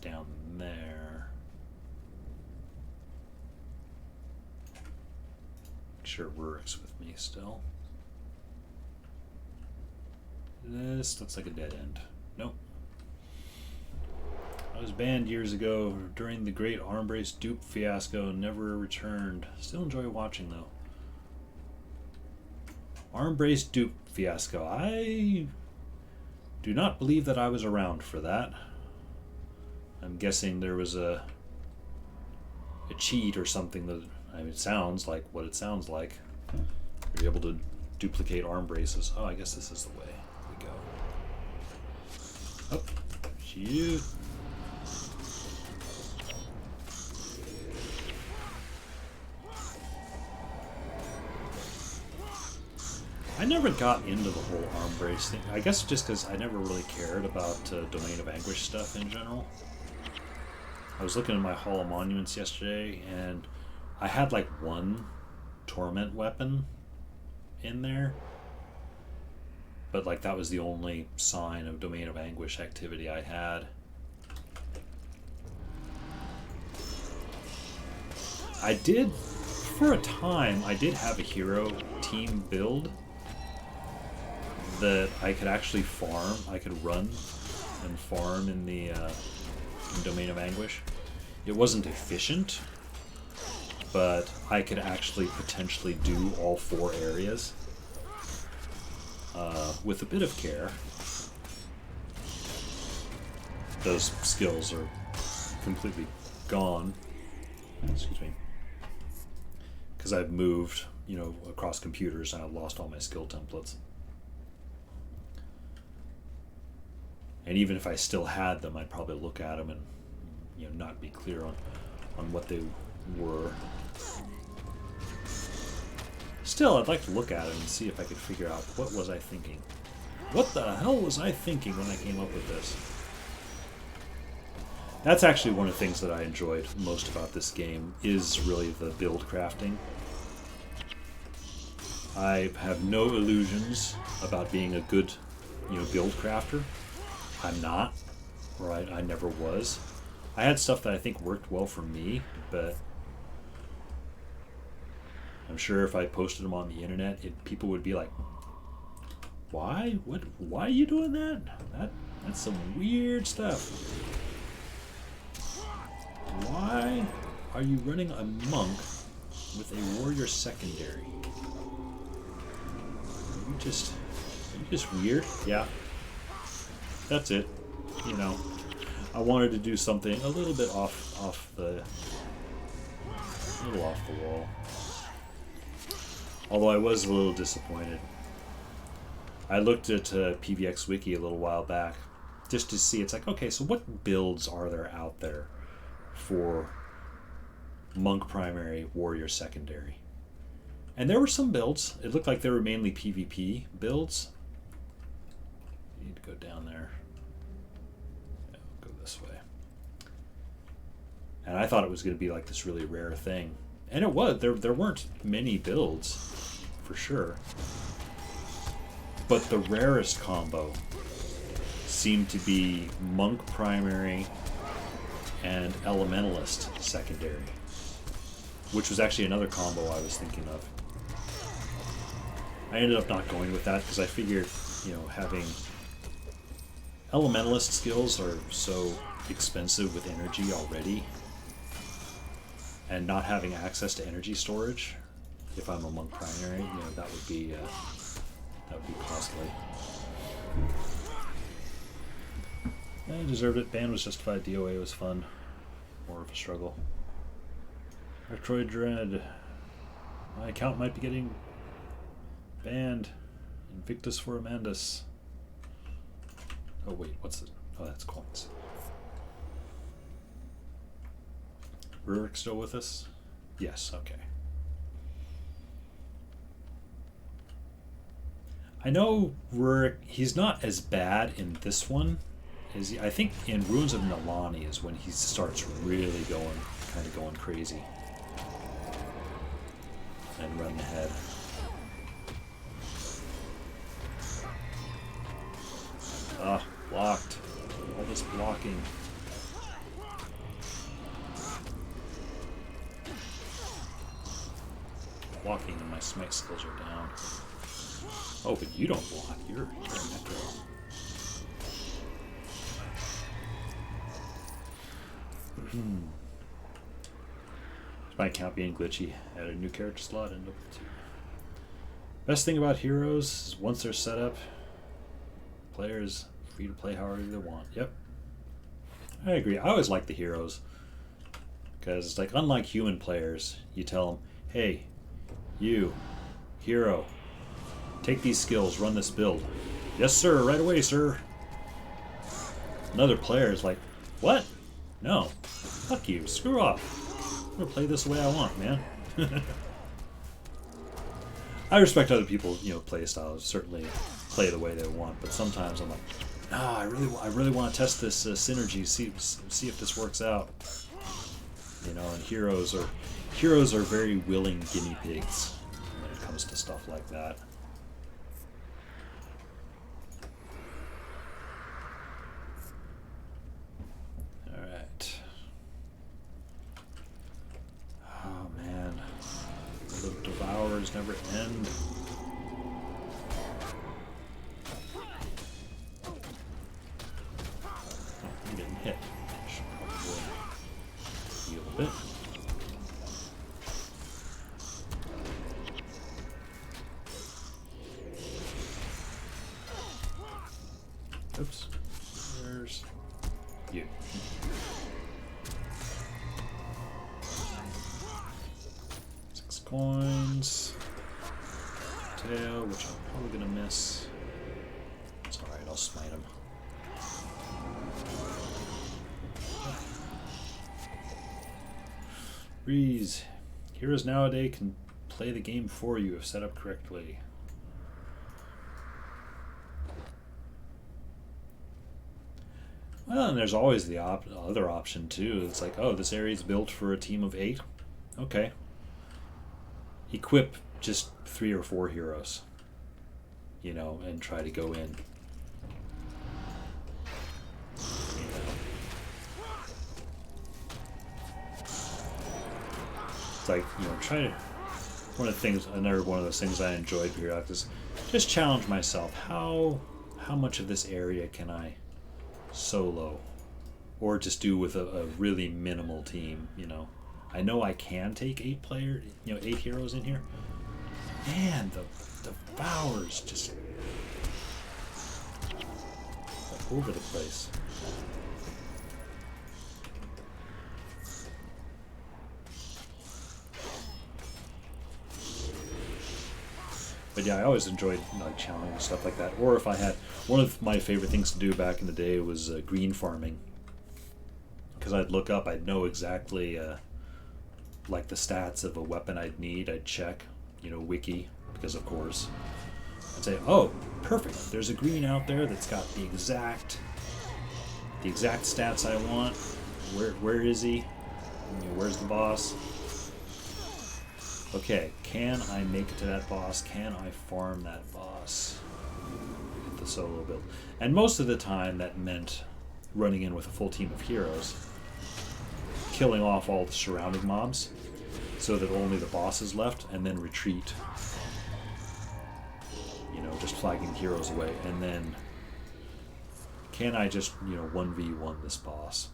down there. Make sure Rurik's with me still. This looks like a dead end. Nope. I was banned years ago during the great Armbrace dupe fiasco and never returned. Still enjoy watching though. Armbrace dupe fiasco. I do not believe that I was around for that. I'm guessing there was a cheat or something that, I mean, it sounds like what it sounds like. You're able to duplicate arm braces. Oh, I guess this is the way we go. Oh, shoot. I never got into the whole arm brace thing. I guess just because I never really cared about Domain of Anguish stuff in general. I was looking at my Hall of Monuments yesterday, and I had like one torment weapon in there, but like that was the only sign of Domain of Anguish activity I had. I did, for a time, I did have a hero team build that I could actually farm. I could run and farm in the Domain of Anguish. It wasn't efficient, but I could actually potentially do all 4 areas with a bit of care. Those skills are completely gone. Excuse me. Because I've moved, you know, across computers and I've lost all my skill templates. And even if I still had them, I'd probably look at them and, you know, not be clear on what they were. Still, I'd like to look at it and see if I could figure out what was I thinking. What the hell was I thinking when I came up with this? That's actually one of the things that I enjoyed most about this game, is really the build crafting. I have no illusions about being a good, you know, build crafter. I'm not, or I never was. I had stuff that I think worked well for me, but I'm sure if I posted them on the internet, people would be like, "Why? What? Why are you doing that? That's some weird stuff. Why are you running a monk with a warrior secondary? Are you just weird? Yeah. That's it. You know, I wanted to do something a little bit off the wall. Although I was a little disappointed. I looked at PVX Wiki a little while back just to see. It's like, okay, so what builds are there out there for Monk primary, Warrior secondary? And there were some builds. It looked like they were mainly PvP builds. You need to go down there. Yeah, go this way. And I thought it was going to be like this really rare thing. And it was. There weren't many builds, for sure. But the rarest combo seemed to be Monk primary and Elementalist secondary, which was actually another combo I was thinking of. I ended up not going with that because I figured, you know, having Elementalist skills are so expensive with energy already, and not having access to energy storage, if I'm a Monk primary, you know, that would be costly. I deserved it. Ban was justified. DOA was fun. More of a struggle. Metroid Dread. My account might be getting banned. Invictus for Amandus. Oh wait, what's it? Oh, that's coins. Rurik still with us? Yes, okay. I know Rurik, he's not as bad in this one as I think in Ruins of Nalani is when he starts really going crazy. And running ahead. Ah, blocked. All this blocking. Blocking and my smite skills are down. Oh, but you don't block. You're a Metro. My account being glitchy. Add a new character slot and with 2. Best thing about heroes is once they're set up, players free to play however they want. Yep. I agree. I always like the heroes. Because it's like, unlike human players, you tell them, hey, you, hero, take these skills, run this build. Yes, sir, right away, sir. Another player is like, what? No. Fuck you. Screw off. I'm going to play this the way I want, man. I respect other people, you know, play styles. Certainly play the way they want. But sometimes I'm like, no, I really want to test this synergy, see if this works out. You know, and heroes are very willing guinea pigs when it comes to stuff like that. Alright. Oh man. The devourers never end. I'm getting hit. Should probably heal a bit. Oops. Where's you? Six coins. Tail, which I'm probably gonna miss. It's alright, I'll smite him. Breeze. Heroes nowadays can play the game for you if set up correctly. Well, and there's always the other option too. It's like, oh, this area is built for a team of 8. Okay. Equip just 3 or 4 heroes. You know, and try to go in. It's like, you know, try to. One of the things, another one of those things I enjoyed periodically is just challenge myself. How much of this area can I solo, or just do with a really minimal team? You know I can take 8 heroes in here. Man, just devours, just all over the place. But yeah, I always enjoyed like challenging stuff like that. Or if I had, one of my favorite things to do back in the day was green farming. Because I'd look up, I'd know exactly like the stats of a weapon I'd need. I'd check, you know, wiki, because of course. I'd say, oh, perfect. There's a green out there that's got the exact stats I want. Where is he? Where's the boss? Okay, can I make it to that boss? Can I farm that boss? Get the solo build. And most of the time that meant running in with a full team of heroes, killing off all the surrounding mobs so that only the boss is left, and then retreat. You know, just flagging heroes away. And then can I just, you know, 1v1 this boss?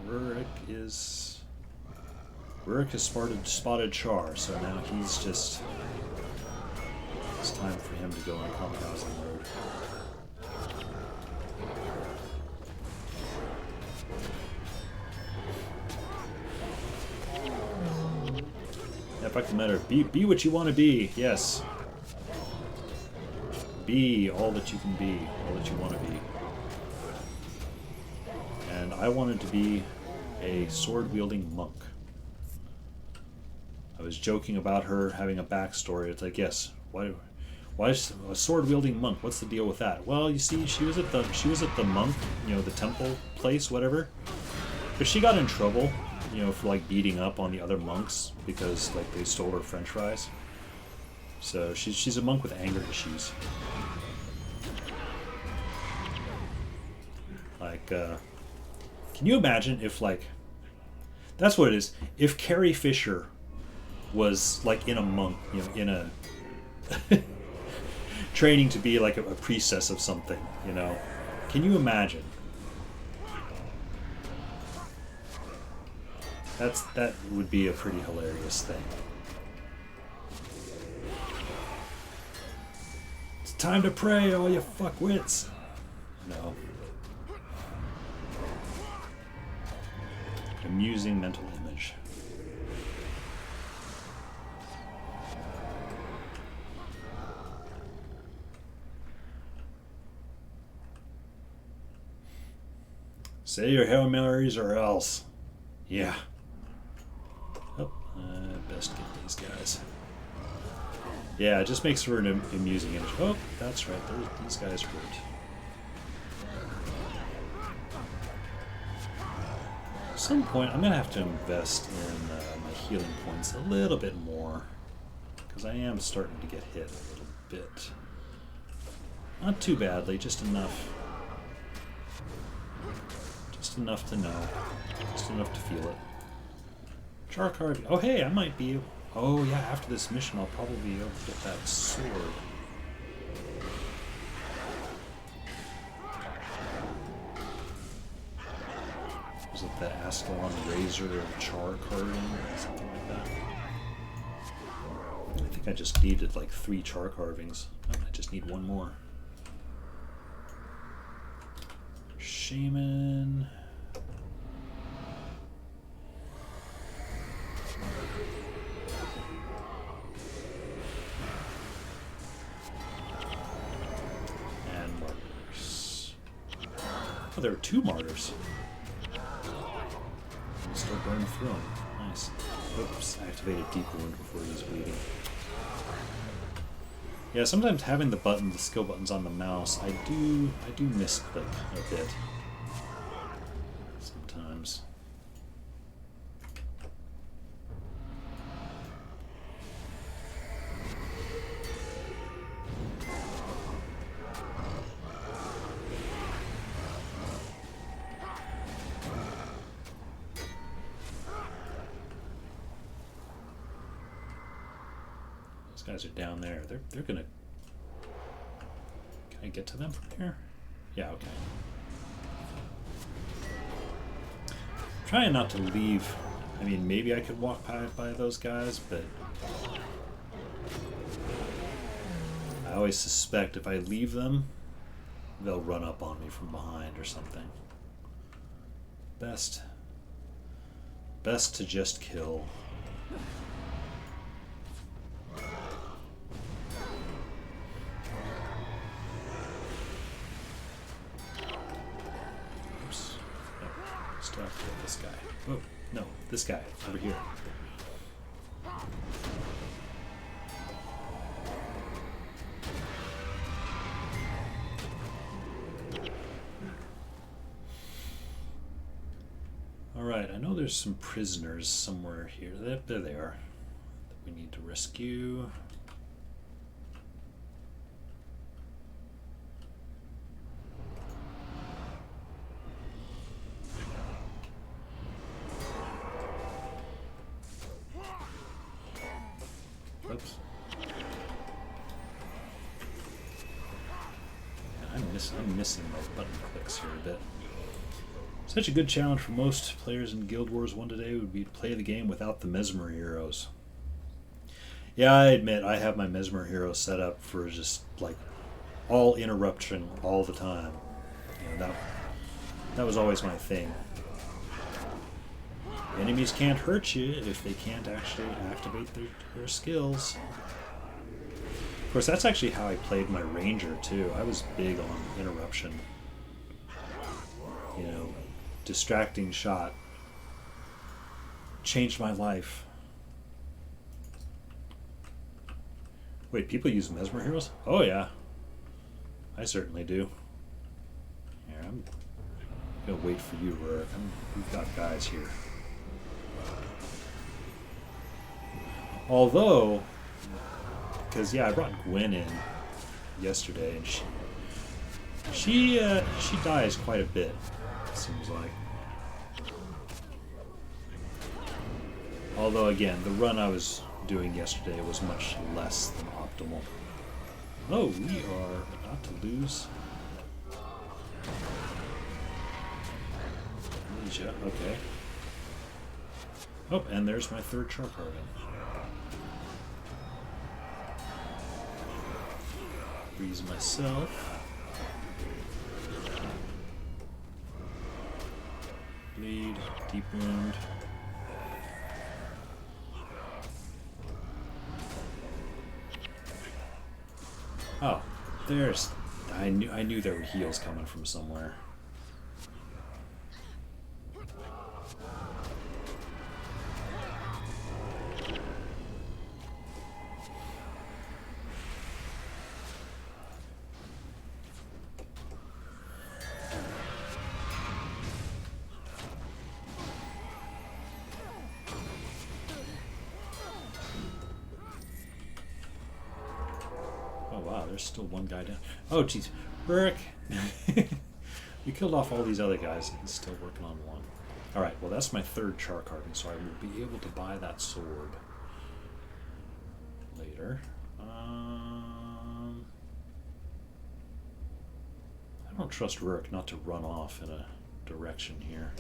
Rurik has spotted Char, so now he's just, it's time for him to go in kamikaze mode. Yeah, back to matter. Be what you want to be. Yes. Be all that you can be, all that you want to be. And I wanted to be a sword-wielding monk. I was joking about her having a backstory. It's like, yes, why is a sword-wielding monk? What's the deal with that? Well, you see, she was at the monk, you know, the temple place, whatever. But she got in trouble, you know, for like beating up on the other monks because like they stole her French fries. So she's a monk with anger issues. Like, can you imagine if, like, that's what it is. If Carrie Fisher was, like, in a monk, you know, in a training to be, like, a priestess of something, you know. Can you imagine? That would be a pretty hilarious thing. It's time to pray, all you fuckwits. No. Amusing mental image. Say your Hail Marys or else. Yeah. Oh, best get these guys. Yeah, it just makes for an amusing image. Oh, that's right. These guys hurt. At some point, I'm going to have to invest in my healing points a little bit more, because I am starting to get hit a little bit. Not too badly, just enough. Just enough to know. Just enough to feel it. Char card. Oh, hey, I might be. Oh, yeah, after this mission, I'll probably be able to get that sword. Was it the Ascalon Razor of Char carding or something like that? I think I just needed like 3 char carvings. I just need 1 more. Shaman. And martyrs. Oh, there are 2 martyrs. Still burn through him. Nice. Oops, I activated Deep Wound before he was bleeding. Yeah, sometimes having the skill buttons on the mouse, I do misclick a bit. Sometimes. Guys are down there. They're gonna. Can I get to them from here? Yeah, okay. I'm trying not to leave I mean, maybe I could walk by those guys, but I always suspect if I leave them, they'll run up on me from behind or something. Best to just kill. Oops. Oh, still have to kill this guy. Oh, no, this guy over here. Alright, I know there's some prisoners somewhere here. There they are. That we need to rescue. Oops. I'm missing those button clicks here a bit. Such a good challenge for most players in Guild Wars 1 today would be to play the game without the Mesmer heroes. Yeah, I admit I have my Mesmer hero set up for just like all interruption all the time. You know, that was always my thing. Enemies can't hurt you if they can't actually activate their skills. Of course, that's actually how I played my Ranger too. I was big on interruption. You know, distracting shot changed my life. Wait, people use Mesmer heroes? Oh yeah, I certainly do. Here, I'm gonna wait for you, Rurik. We've got guys here. Although, because yeah, I brought Gwen in yesterday, and she dies quite a bit. Seems like. Although again, the run I was doing yesterday was much less than optimal. Oh, we are about to lose. Amnesia, okay. Oh, and there's my third Char Carving. Freeze myself. Bleed, deep wound. Oh, there's. I knew there were heals coming from somewhere. There's still one guy down. Oh, jeez. Rurik! We killed off all these other guys, and he's still working on one. Alright, well that's my third Char Carving, so I will be able to buy that sword later. I don't trust Rurik not to run off in a direction here.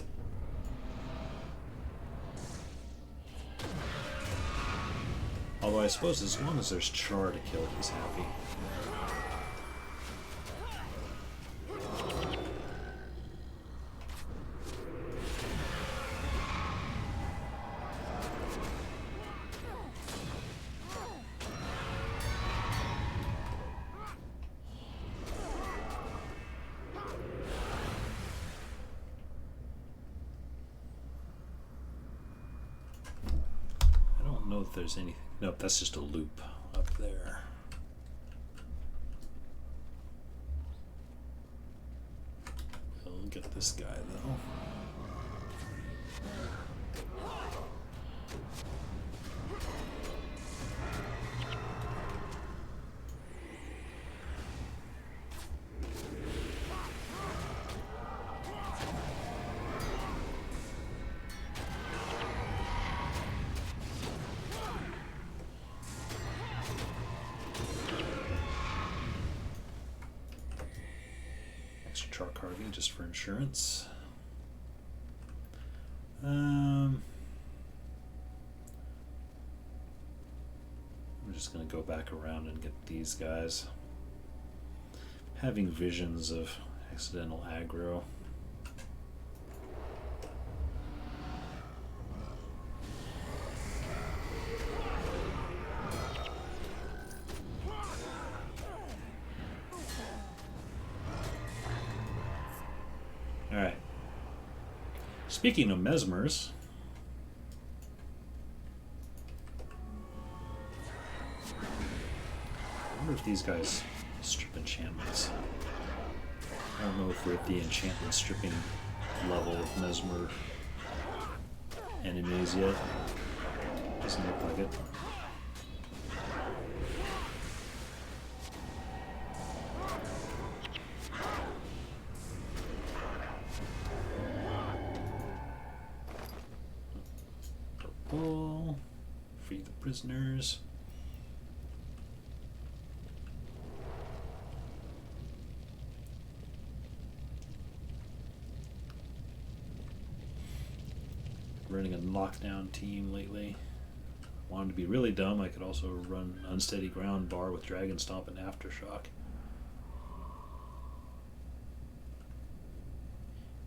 Although I suppose as long as there's Char to kill, he's happy. I don't know if there's anything. Nope, that's just a loop up there. We'll get this guy though. Char Carving just for insurance. I'm just going to go back around and get these guys. Having visions of accidental aggro. Alright. Speaking of mesmers, I wonder if these guys strip enchantments. I don't know if we're at the enchantment stripping level of mesmer enemies yet. Doesn't look like it. Purple. Free the prisoners. Running a knockdown team lately. Wanted to be really dumb, I could also run Unsteady Ground Bar with Dragon Stomp and Aftershock.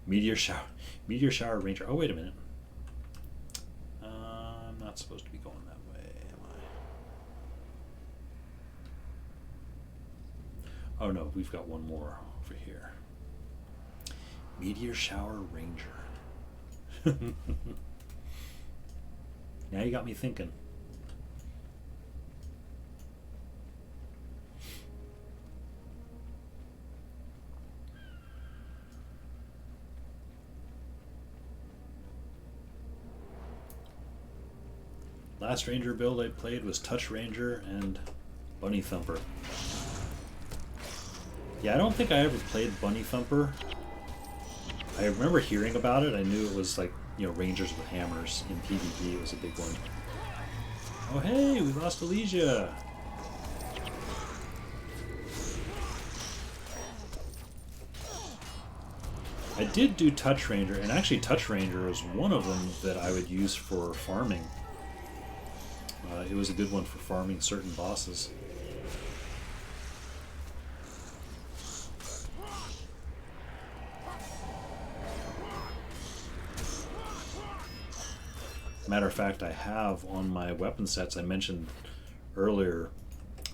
Meteor Shower Ranger. Oh, wait a minute. I'm not supposed to be going that way, am I? Oh no, we've got one more over here. Meteor Shower Ranger. Now you got me thinking. Last Ranger build I played was Touch Ranger and Bunny Thumper. Yeah, I don't think I ever played Bunny Thumper. I remember hearing about it. I knew it was like, you know, Rangers with hammers in PvP. It was a big one. Oh hey, we lost Elysia. I did do Touch Ranger, and actually Touch Ranger was one of them that I would use for farming. It was a good one for farming certain bosses. Matter of fact, I have on my weapon sets, I mentioned earlier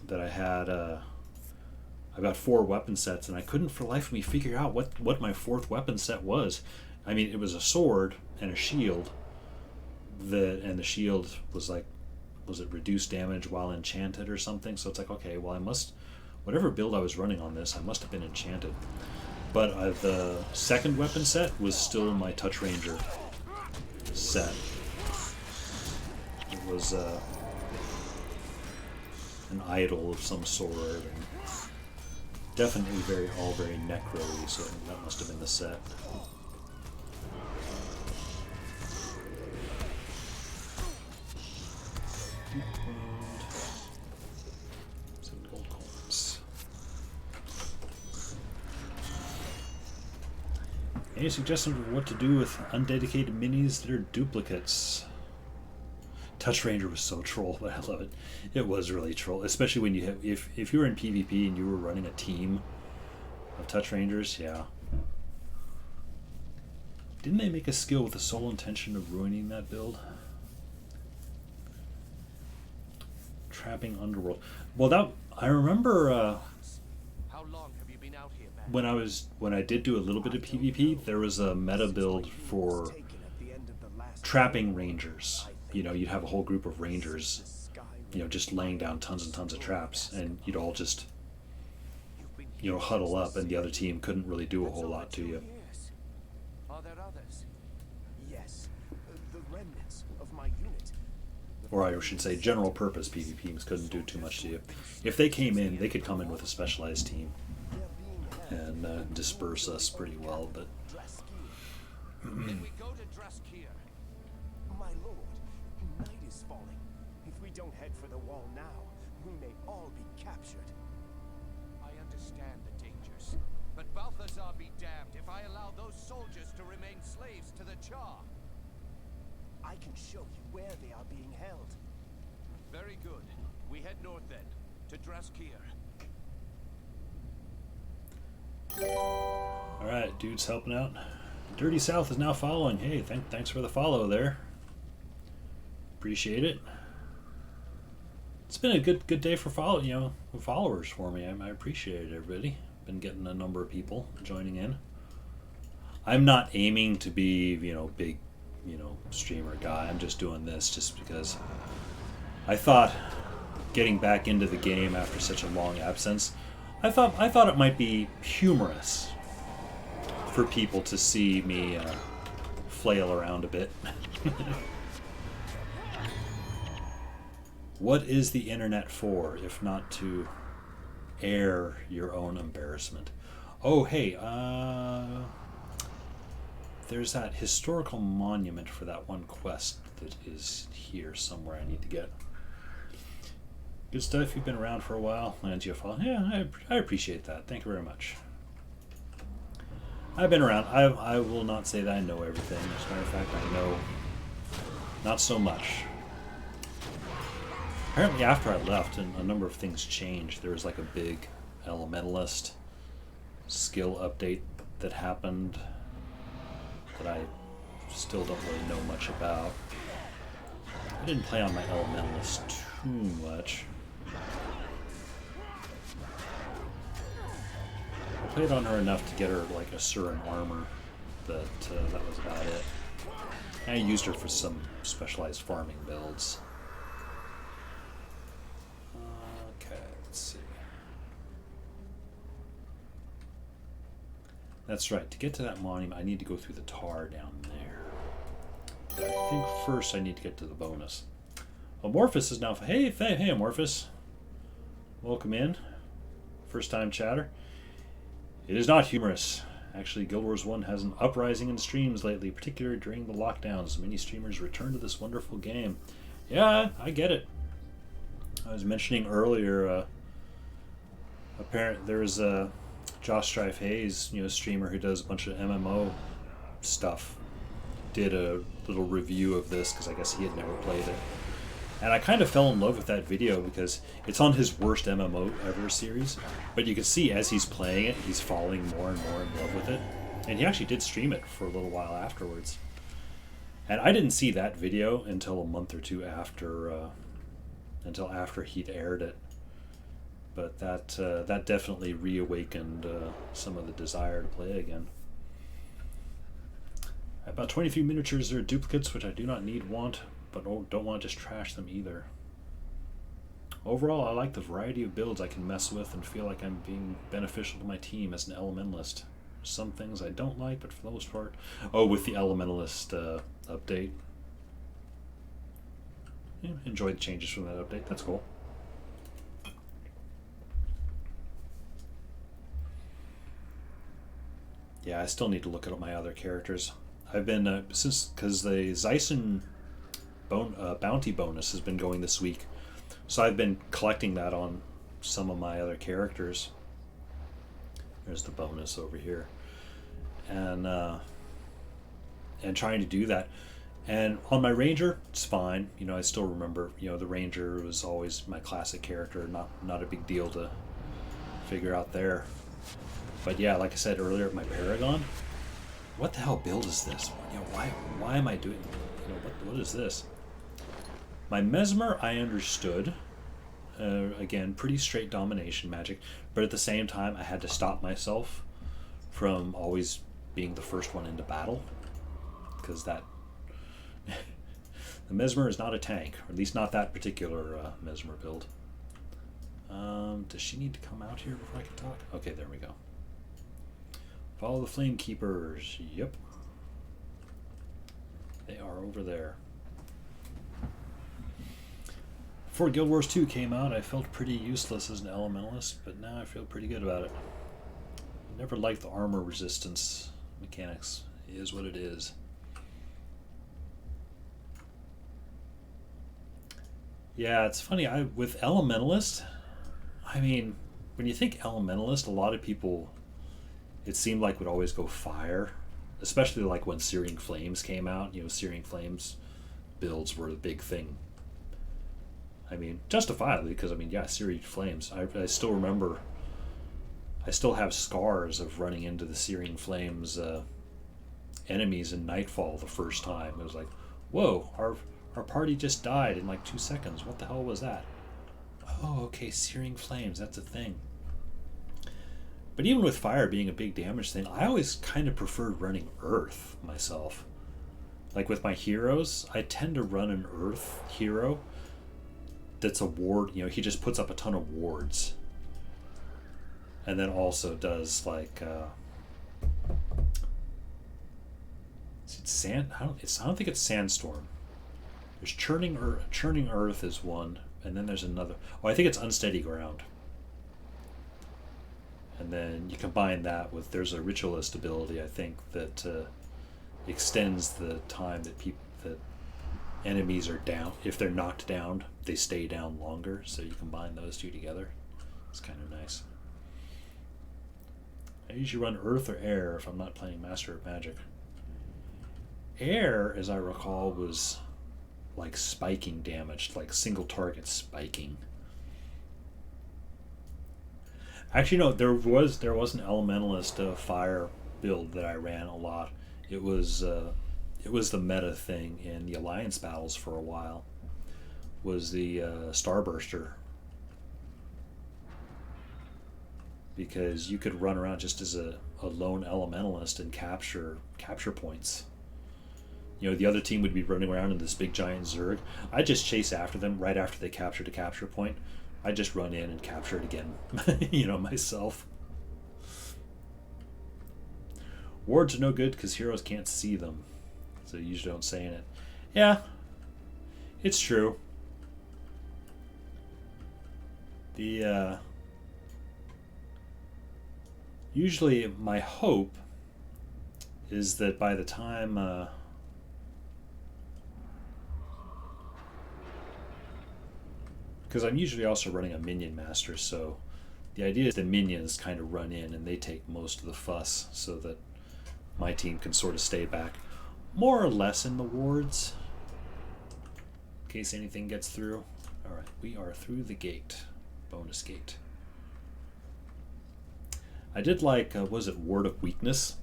that I had, I got 4 weapon sets, and I couldn't for the life of me figure out what my 4th weapon set was. I mean, it was a sword and a shield, and the shield was like, was it reduced damage while enchanted or something? So it's like, okay, well I must, whatever build I was running on this, I must have been enchanted. But the second weapon set was still my Touch Ranger set. It was an idol of some sort, and definitely all very necro-y, so that must have been the set. Some gold coins. Any suggestions of what to do with undedicated minis that are duplicates? Touch Ranger was so troll, but I love it. It was really troll, especially when you have, if you were in PvP and you were running a team of Touch Rangers, yeah. Didn't they make a skill with the sole intention of ruining that build? Trapping Underworld. Well, that I remember. How long have you been out here, man? When I did do a little bit of PvP, there was a meta build for trapping Rangers. You know, you'd have a whole group of Rangers, you know, just laying down tons and tons of traps, and you'd all just, you know, huddle up, and the other team couldn't really do a whole lot to you. Are there others? Yes, the remnants of my unit. Or I should say, general purpose PvP teams couldn't do too much to you. If they came in, they could come in with a specialized team and disperse us pretty well, but. Then we go to Draskir. My lord, night is falling. If we don't head for the wall now, we may all be captured. I understand the dangers, but Balthazar be damned if I allow those soldiers to remain slaves to the Char. I can show you where they are being held. Very good. We head head north then, to Draskir. Alright, dude's helping out. Dirty South is now following. Hey, thanks for the follow there. Appreciate it. It's been a good day for followers for me. I appreciate it, everybody. Been getting a number of people joining in. I'm not aiming to be, big, streamer guy. I'm just doing this just because I thought getting back into the game after such a long absence, I thought it might be humorous for people to see me flail around a bit. What is the internet for, if not to air your own embarrassment? Oh, hey, there's that historical monument for that one quest that is here somewhere I need to get. Good stuff. You've been around for a while. Langeofall. Yeah, I appreciate that. Thank you very much. I've been around. I will not say that I know everything. As a matter of fact, I know not so much. Apparently after I left, and a number of things changed. There was like a big Elementalist skill update that happened that I still don't really know much about. I didn't play on my Elementalist too much. I played on her enough to get her like a Surin armor, but that was about it. I used her for some specialized farming builds. Okay, let's see. That's right, to get to that monument I need to go through the tar down there. But I think first I need to get to the bonus. Amorphous is now... Hey, Amorphous. Welcome in. First time chatter. It is not humorous. Actually, Guild Wars 1 has an uprising in streams lately, particularly during the lockdowns. Many streamers return to this wonderful game. Yeah, I get it. I was mentioning earlier, there's Josh Strife Hayes, streamer who does a bunch of MMO stuff. Did a little review of this because I guess he had never played it. And I kind of fell in love with that video because it's on his worst MMO ever series. But you can see as he's playing it, he's falling more and more in love with it. And he actually did stream it for a little while afterwards. And I didn't see that video until a month or two after, until after he'd aired it. But that definitely reawakened some of the desire to play again. About 23 miniatures are duplicates, which I do not want, but don't want to just trash them either. Overall, I like the variety of builds I can mess with and feel like I'm being beneficial to my team as an Elementalist. Some things I don't like, but for the most part... Oh, with the Elementalist update. Yeah, enjoyed the changes from that update. That's cool. Yeah, I still need to look at my other characters. I've been, because the Zyson bounty bonus has been going this week, so I've been collecting that on some of my other characters. There's the bonus over here, and trying to do that. And on my Ranger, it's fine. I still remember. The Ranger was always my classic character. Not a big deal to figure out there. But yeah, like I said earlier, my Paragon. What the hell build is this? Why am I doing? What is this? My Mesmer, I understood. Again, pretty straight domination magic, but at the same time, I had to stop myself from always being the first one into battle, because that the Mesmer is not a tank, or at least not that particular Mesmer build. Does she need to come out here before I can talk? Okay, there we go. Follow the Flame Keepers. Yep. They are over there. Before Guild Wars 2 came out, I felt pretty useless as an Elementalist, but now I feel pretty good about it. I never liked the armor resistance mechanics. It is what it is. Yeah, it's funny. With Elementalist, when you think Elementalist, a lot of people... It seemed like would always go fire, especially like when Searing Flames came out. Searing Flames builds were the big thing. I mean, justifiably, because I mean, yeah, Searing Flames. I still remember. I still have scars of running into the Searing Flames enemies in Nightfall the first time. It was like, whoa, our party just died in like 2 seconds. What the hell was that? Oh, okay, Searing Flames. That's a thing. But even with fire being a big damage thing, I always kind of preferred running earth myself. Like with my heroes, I tend to run an earth hero that's a ward. You know, he just puts up a ton of wards. And then also does like is it sand? I don't think it's sandstorm. There's churning earth is one, and then there's another. Oh, I think it's unsteady ground. And then you combine that with there's a ritualist ability I think that extends the time that enemies are down. If they're knocked down, they stay down longer. So you combine those two together. It's kind of nice. I usually run earth or air if I'm not playing Master of Magic. Air, as I recall, was like spiking damage, like single target spiking. Actually, no, there was an elementalist fire build that I ran a lot. It was the meta thing in the Alliance battles for a while. Was the Starburster, because you could run around just as a lone elementalist and capture points. You know, the other team would be running around in this big giant Zerg. I just chase after them right after they captured a capture point. I just run in and capture it again, you know, myself. Wards are no good because heroes can't see them, so you usually don't say in it. Yeah, it's true. The usually my hope is that by the time because I'm usually also running a minion master, so the idea is the minions kind of run in and they take most of the fuss so that my team can sort of stay back more or less in the wards in case anything gets through. Alright, we are through the gate. Bonus gate. I did like, was it Word of Weakness?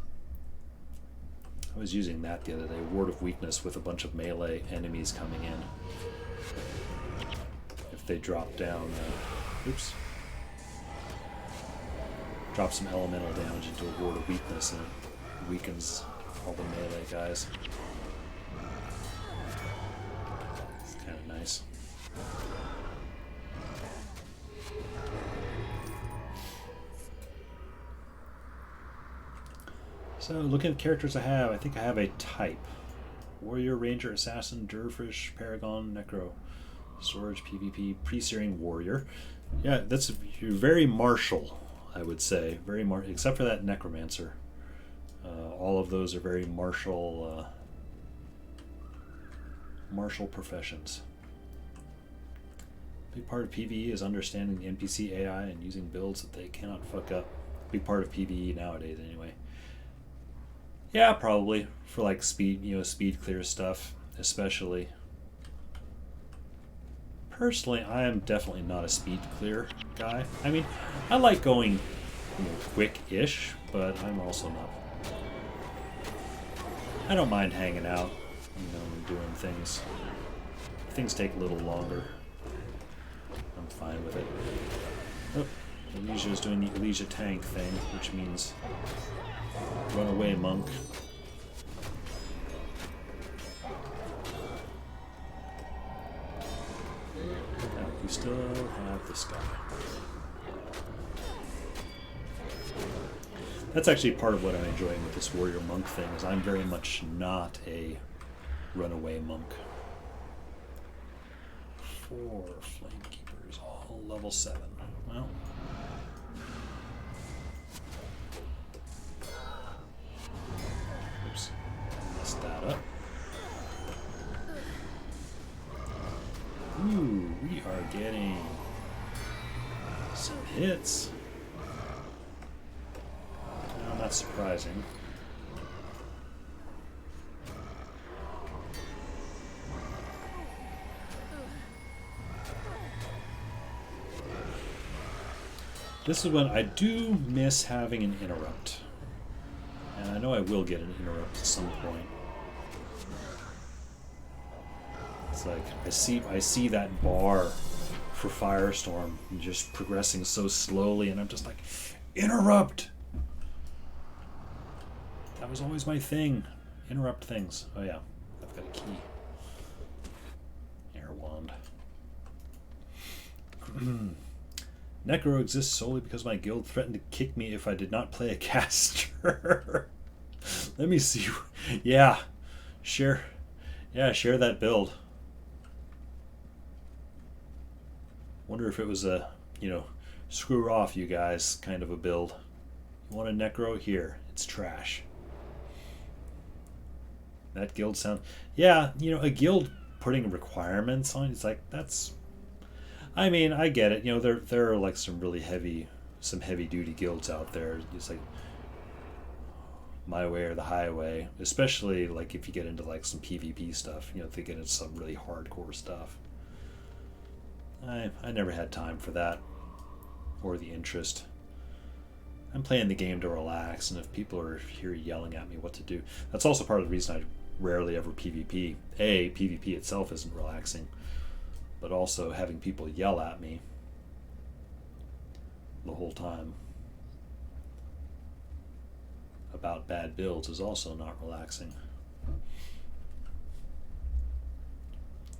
I was using that the other day, Word of Weakness with a bunch of melee enemies coming in. If they drop down, oops. Drop some elemental damage into a Word of Weakness and it weakens all the melee guys. It's kind of nice. So, looking at the characters I have, I think I have a type. Warrior, Ranger, Assassin, Dervish, Paragon, Necro, Storage, PvP, Pre-Searing Warrior. Yeah, that's very martial, I would say. Very except for that Necromancer. All of those are very martial professions. Big part of PvE is understanding the NPC AI and using builds that they cannot fuck up. Big part of PvE nowadays, anyway. Yeah, probably for like speed, speed clear stuff, especially. Personally, I am definitely not a speed clear guy. I mean, I like going, quick-ish, but I'm also not. I don't mind hanging out, and doing things. Things take a little longer. I'm fine with it. Oh, Elysia is doing the Elysia tank thing, which means run away, monk. Now, we still have this guy. That's actually part of what I'm enjoying with this warrior monk thing, is I'm very much not a runaway monk. 4 flame keepers, all level 7. Well, oops, messed that up. Ooh, we are getting some hits. No, not surprising. This is when I do miss having an interrupt. And I know I will get an interrupt at some point. It's like I see that bar for Firestorm just progressing so slowly, and I'm just like, interrupt! That was always my thing. Interrupt things. Oh yeah, I've got a key. Air wand. Necro exists solely because my guild threatened to kick me if I did not play a caster. Let me see. Yeah, share that build. Wonder if it was a, screw off you guys kind of a build. You want a Necro? Here. It's trash. That guild sound... Yeah, a guild putting requirements on, it's like, that's... I mean, I get it. There are like some really heavy duty guilds out there. It's like my way or the highway, especially like if you get into like some PvP stuff, if they get into some really hardcore stuff. I never had time for that or the interest. I'm playing the game to relax, and if people are here yelling at me what to do, that's also part of the reason I rarely ever PvP. PvP itself isn't relaxing, but also having people yell at me the whole time about bad builds is also not relaxing.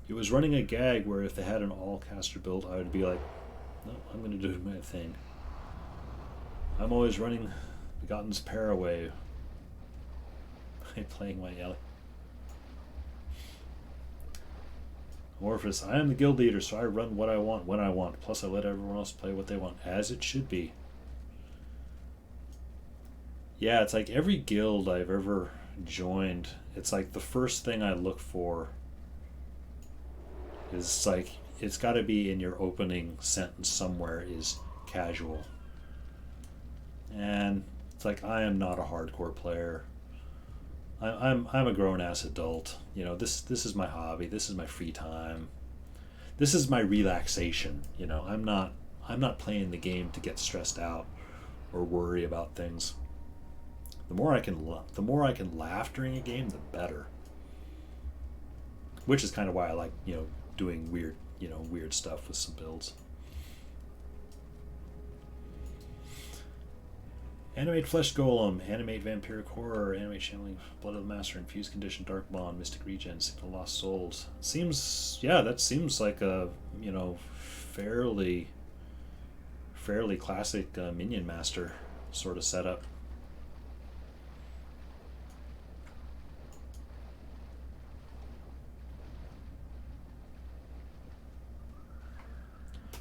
It was running a gag where if they had an all-caster build, I would be like, no, I'm going to do my thing. I'm always running Begotten's Paraway. Playing my Ellie. Morphus, I am the guild leader, so I run what I want when I want. Plus, I let everyone else play what they want, as it should be. Yeah, it's like every guild I've ever joined, it's like the first thing I look for is like, it's got to be in your opening sentence somewhere is casual. And it's like, I am not a hardcore player. I'm a grown-ass adult. This is my hobby. This is my free time. This is my relaxation. I'm not playing the game to get stressed out or worry about things. The more I can laugh during a game, the better. Which is kind of why I like doing weird stuff with some builds. Animate Flesh Golem, Animate Vampiric Horror, Animate Channeling Blood of the Master, Infused Condition, Dark Bond, Mystic Regen, Signal Lost Souls. That seems like a, fairly classic Minion Master sort of setup.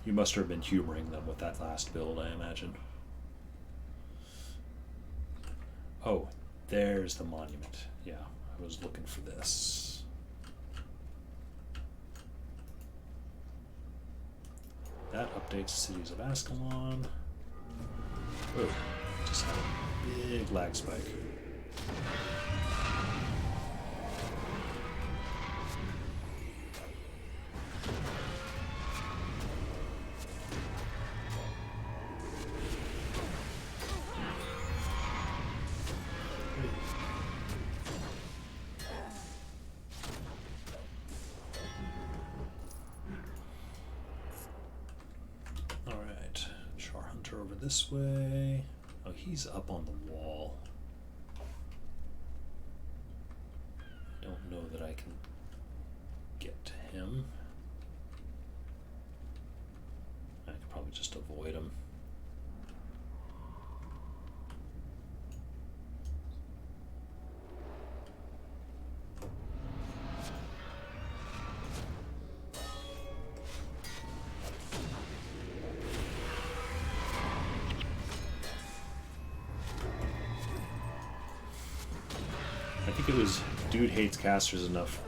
You must have been humoring them with that last build, I imagine. Oh, there's the monument. Yeah, I was looking for this. That updates Cities of Ascalon. Oh, just had a big lag spike. Over this way. Oh, he's up on the wall. Don't know that I can get to him. I could probably just avoid him. It was dude hates casters enough.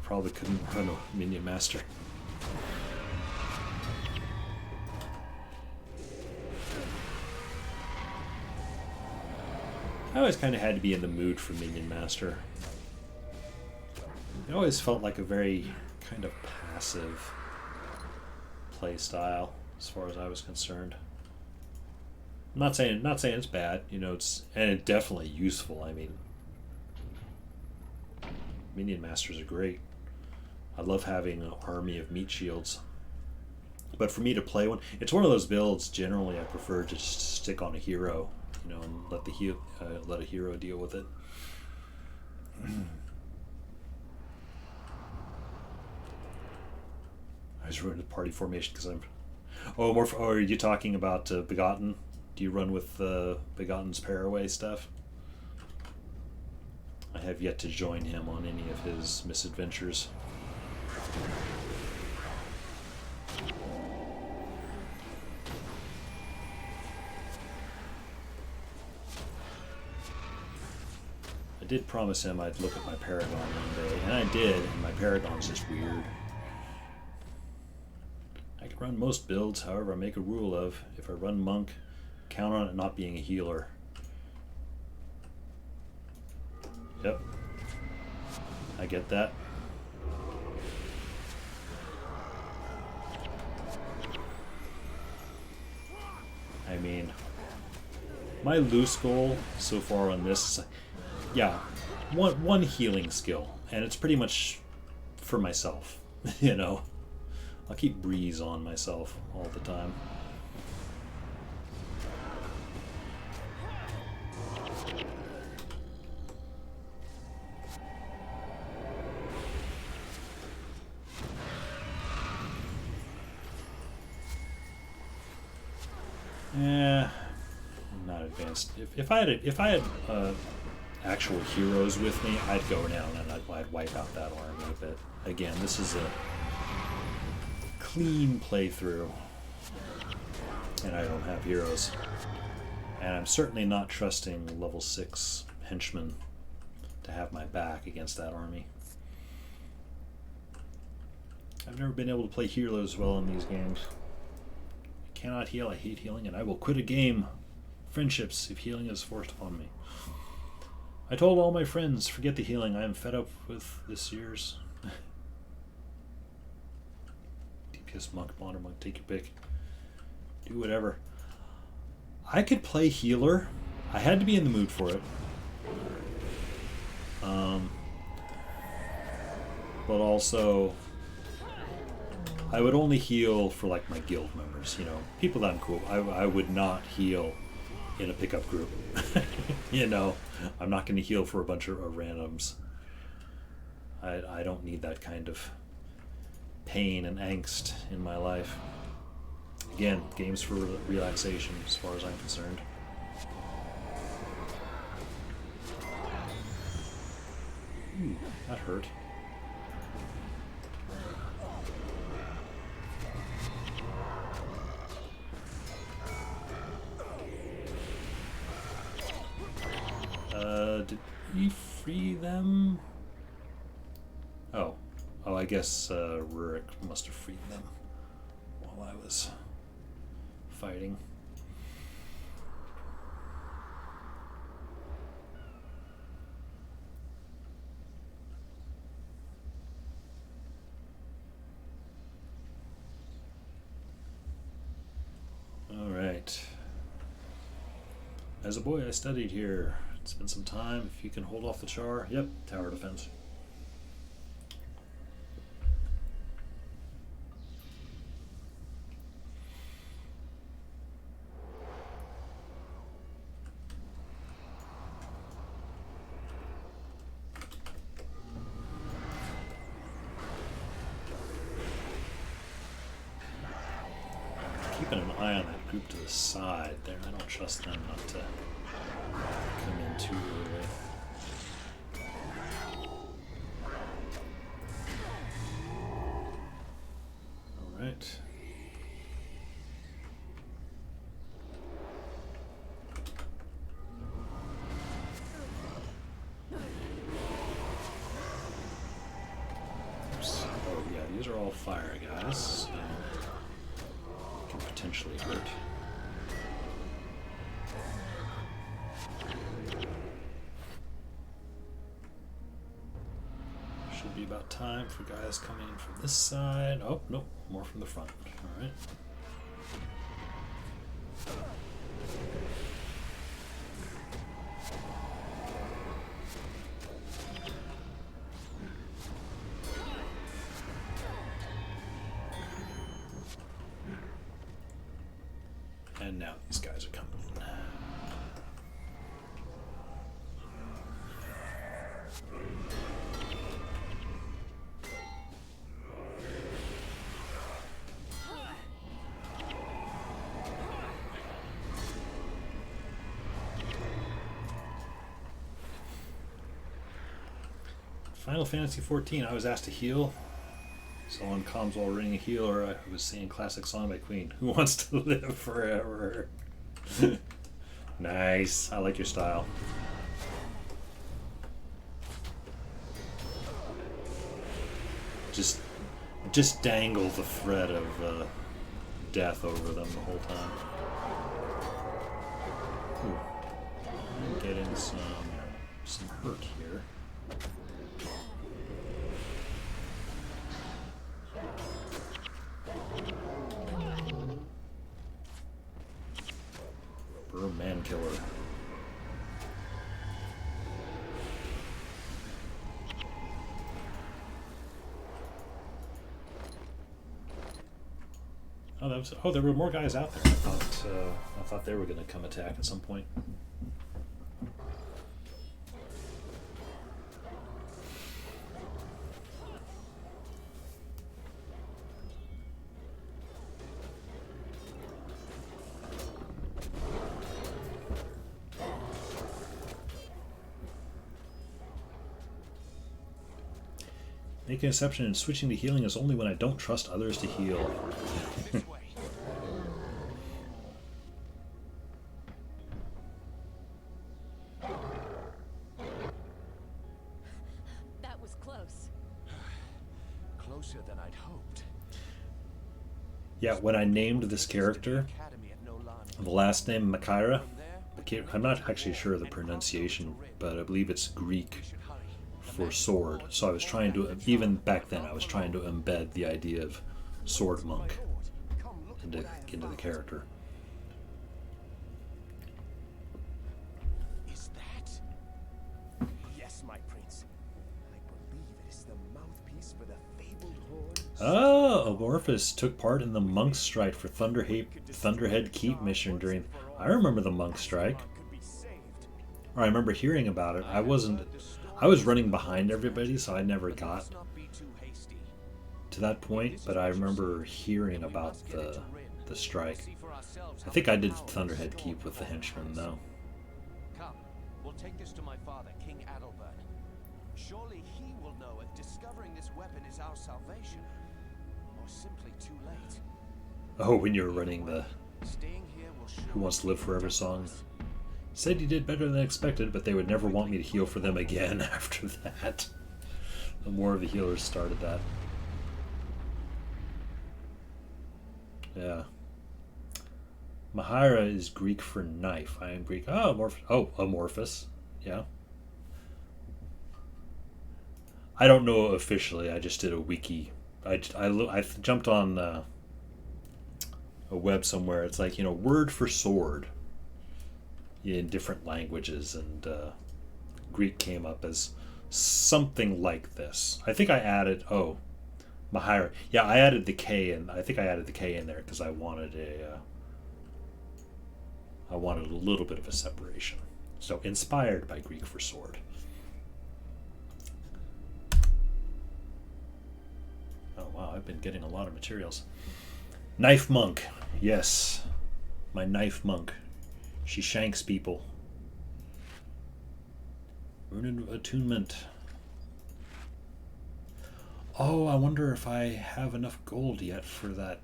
Probably couldn't run a Minion Master. I always kind of had to be in the mood for Minion Master. It always felt like a very kind of passive play style as far as I was concerned. not saying it's bad. You know, it's definitely useful. I mean, Minion Masters are great. I love having an army of meat shields. But for me to play one, it's one of those builds. Generally, I prefer to just stick on a hero, you know, and let a hero deal with it. I just ruined the party formation because I'm. Oh, are you talking about Begotten? Do you run with Begotten's Paraway stuff? I have yet to join him on any of his misadventures. I did promise him I'd look at my Paragon one day, and I did, and my Paragon's just weird. I can run most builds, however, I make a rule of, if I run Monk, count on it not being a healer. Yep. I get that. I mean, my loose goal so far on this is, yeah, one healing skill, and it's pretty much for myself, you know. I'll keep Breeze on myself all the time. Yeah, not advanced. If I had actual heroes with me, I'd go down and I'd wipe out that army. But again, this is a clean playthrough, and I don't have heroes. And I'm certainly not trusting level 6 henchmen to have my back against that army. I've never been able to play healers well in these games. I cannot heal, I hate healing, and I will quit a game. Friendships, if healing is forced upon me. I told all my friends, forget the healing, I am fed up with this year's. DPS monk, Bonder monk, take your pick. Do whatever. I could play healer. I had to be in the mood for it. But also, I would only heal for like my guild members, you know, people that I'm cool. I would not heal in a pickup group. You know, I'm not going to heal for a bunch of randoms. I don't need that kind of pain and angst in my life. Again, games for relaxation as far as I'm concerned. Ooh, that hurt. Did we free them? Oh, I guess Rurik must have freed them while I was fighting. All right. As a boy, I studied here. Spend some time. If you can hold off the char. Yep, tower defense. Keeping an eye on that group to the side there. I don't trust them not to come in too early. All right. Oops. Oh yeah, these are all fire guys, so can potentially hurt. Be about time for guys coming in from this side. Oh, nope, more from the front. All right. And now these guys are coming in. Final Fantasy XIV, I was asked to heal. So on comms while ringing a healer, I was singing classic song by Queen. Who wants to live forever? Nice. I like your style. Just dangle the thread of death over them the whole time. Ooh. I'm getting some hurt here. Man killer. Oh, there were more guys out there. I thought they were going to come attack at some point. Make an exception in switching to healing is only when I don't trust others to heal. That was close. Closer than I'd hoped. Yeah, when I named this character, the last name Makaira, I'm not actually sure of the pronunciation, but I believe it's Greek for sword. So I was trying to, even back then, I was trying to embed the idea of sword monk into the character. Is that? Yes, my prince. I believe it is the mouthpiece for the fabled horn. Oh, Amorphous took part in the Monk Strike for Thunderhead Keep mission during... I remember the Monk Strike. Or I remember hearing about it. I was running behind everybody, so I never got to that point, but I remember hearing about the strike. I think I did Thunderhead Keep with the henchmen, though. Come, we'll take this to my father, King Adalbert. Surely he will know if discovering this weapon is our salvation, or simply too late. Oh, when you were running the Who Wants to Live Forever song. Said you did better than expected, but they would never want me to heal for them again after that. The more of the healers started that. Yeah. Mahira is Greek for knife. I am Greek. Oh, Amorphous. Yeah. I don't know officially. I just did a wiki. I jumped on a web somewhere. It's like, word for sword in different languages, and Greek came up as something like this. I think I added Mahira. Yeah, I added the K, and I think I added the K in there because I wanted a little bit of a separation. So inspired by Greek for sword. Oh wow, I've been getting a lot of materials. Knife monk, yes, my knife monk. She shanks people. Rune of Attunement. Oh, I wonder if I have enough gold yet for that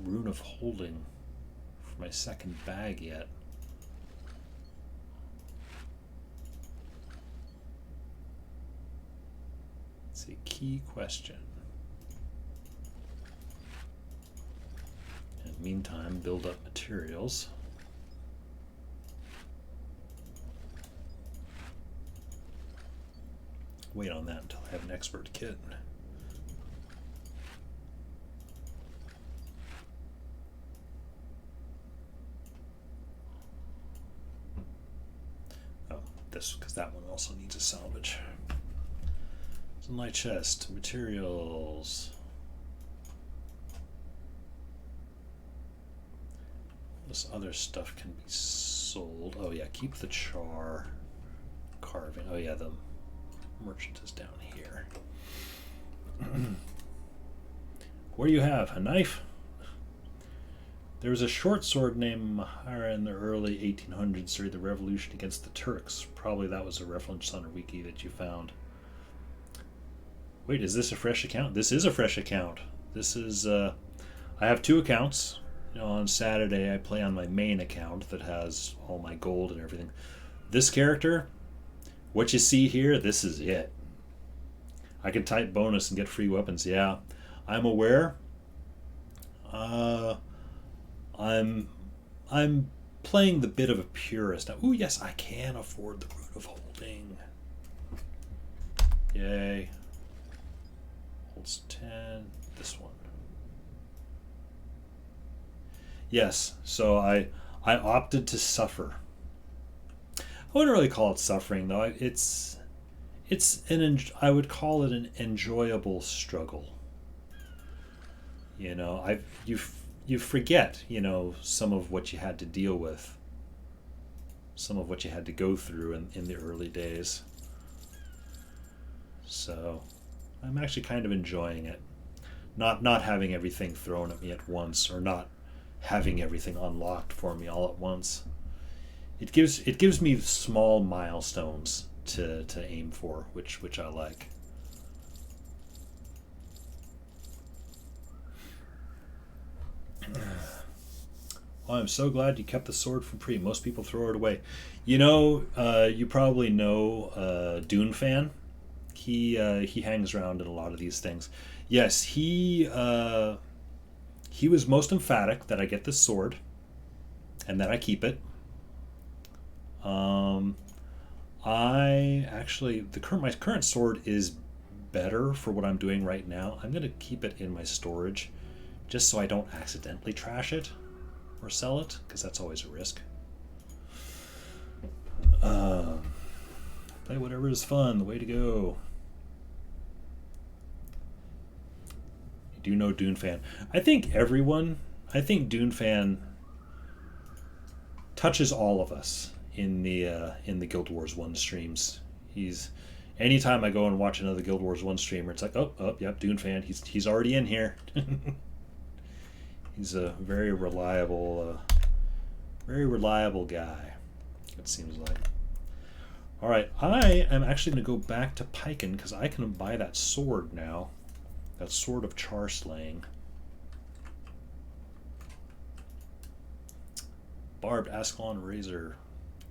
Rune of Holding for my second bag yet. It's a key question. In the meantime, build up materials. Wait on that until I have an expert kit. Oh, this, because that one also needs a salvage. It's in my chest. Materials. This other stuff can be sold. Oh yeah, keep the char carving. Oh yeah, the merchant is down here. What do you have? A knife? There was a short sword named Mahara in the early 1800s during the revolution against the Turks. Probably that was a reference on a wiki that you found. Wait, is this a fresh account? This is a fresh account. This is, I have two accounts. You know, on Saturday I play on my main account that has all my gold and everything. This character, what you see here, this is it. I can type bonus and get free weapons. Yeah, I'm aware. I'm playing the bit of a purist now. Ooh, yes, I can afford the Root of Holding. Yay. Holds 10. This one. Yes, so I opted to suffer. I wouldn't really call it suffering though. I would call it an enjoyable struggle. You know, you forget, you know, some of what you had to deal with, some of what you had to go through in the early days. So I'm actually kind of enjoying it. Not having everything thrown at me at once, or not having everything unlocked for me all at once. It gives me small milestones to aim for, which I like. Oh, I'm so glad you kept the sword from Pre. Most people throw it away. You know, you probably know Dune Fan. He hangs around in a lot of these things. Yes, he was most emphatic that I get this sword and that I keep it. I actually my current sword is better for what I'm doing right now. I'm gonna keep it in my storage just so I don't accidentally trash it or sell it, because that's always a risk. Play whatever is fun, the way to go. You do know Dune Fan. I think Dune Fan touches all of us in the Guild Wars 1 streams. Anytime I go and watch another Guild Wars 1 streamer, it's like, oh, yep, Dune Fan. He's already in here. He's a very reliable guy, it seems like. All right, I am actually going to go back to Piken because I can buy that sword now. That Sword of Char Slaying. Barbed Ascalon Razor.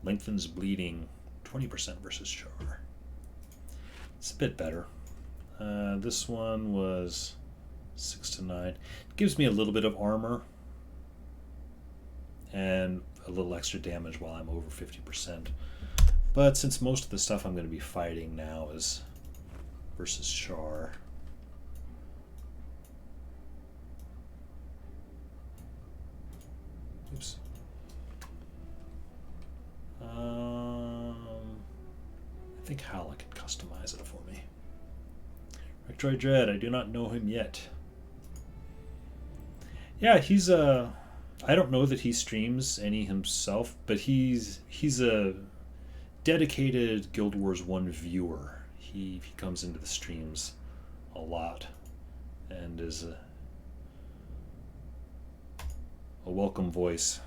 Lengthens bleeding. 20% versus Char. It's a bit better. This one was 6 to 9. It gives me a little bit of armor and a little extra damage while I'm over 50%. But since most of the stuff I'm going to be fighting now is versus Char. Oops. I think Hala can customize it for me. Rectroid Dread, I do not know him yet. Yeah, he's a... I don't know that he streams any himself, but he's a dedicated Guild Wars 1 viewer. He comes into the streams a lot and is a welcome voice.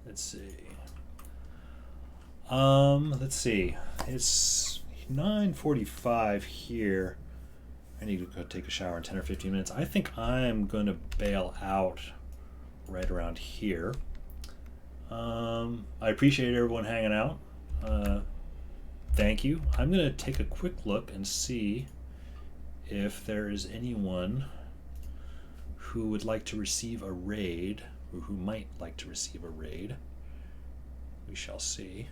Let's see. It's 9:45 here. I need to go take a shower in 10 or 15 minutes. I think I'm going to bail out right around here. I appreciate everyone hanging out. Thank you. I'm going to take a quick look and see if there is anyone who would like to receive a raid, or who might like to receive a raid. We shall see.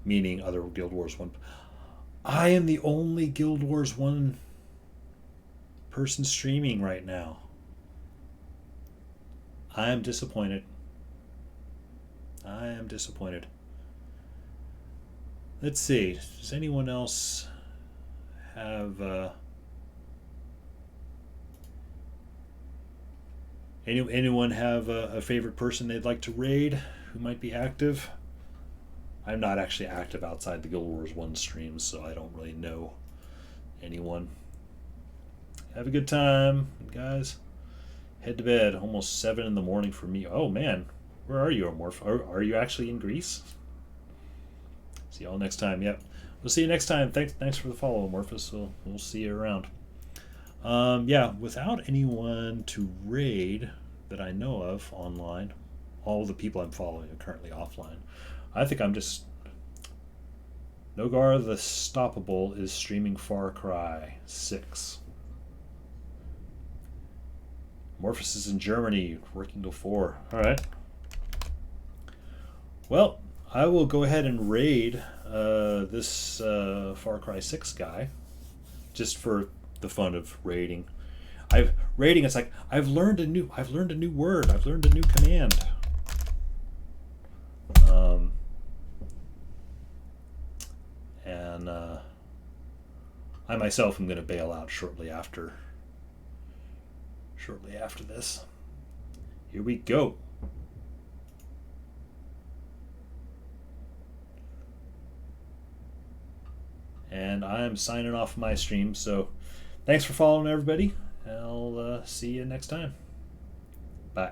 Meaning other Guild Wars 1. I am the only Guild Wars 1 person streaming right now. I am disappointed. Let's see. Does anyone else have Anyone have a favorite person they'd like to raid who might be active? I'm not actually active outside the Guild Wars 1 streams, so I don't really know anyone. Have a good time, guys. Head to bed. Almost 7 in the morning for me. Oh, man. Where are you, Amorph? Are you actually in Greece? See y'all next time. Yep. We'll see you next time. Thanks for the follow, Amorphous. We'll see you around. Yeah, without anyone to raid that I know of online, all the people I'm following are currently offline. I think I'm just... Nogar the Stoppable is streaming Far Cry 6. Morphus is in Germany, working till 4. Alright. Well, I will go ahead and raid this Far Cry 6 guy, just for the fun of raiding. Raiding. It's like I've learned a new word. I've learned a new command. And I myself am going to bail out shortly after this. Here we go. And I'm signing off my stream, so thanks for following, everybody. I'll see you next time. Bye.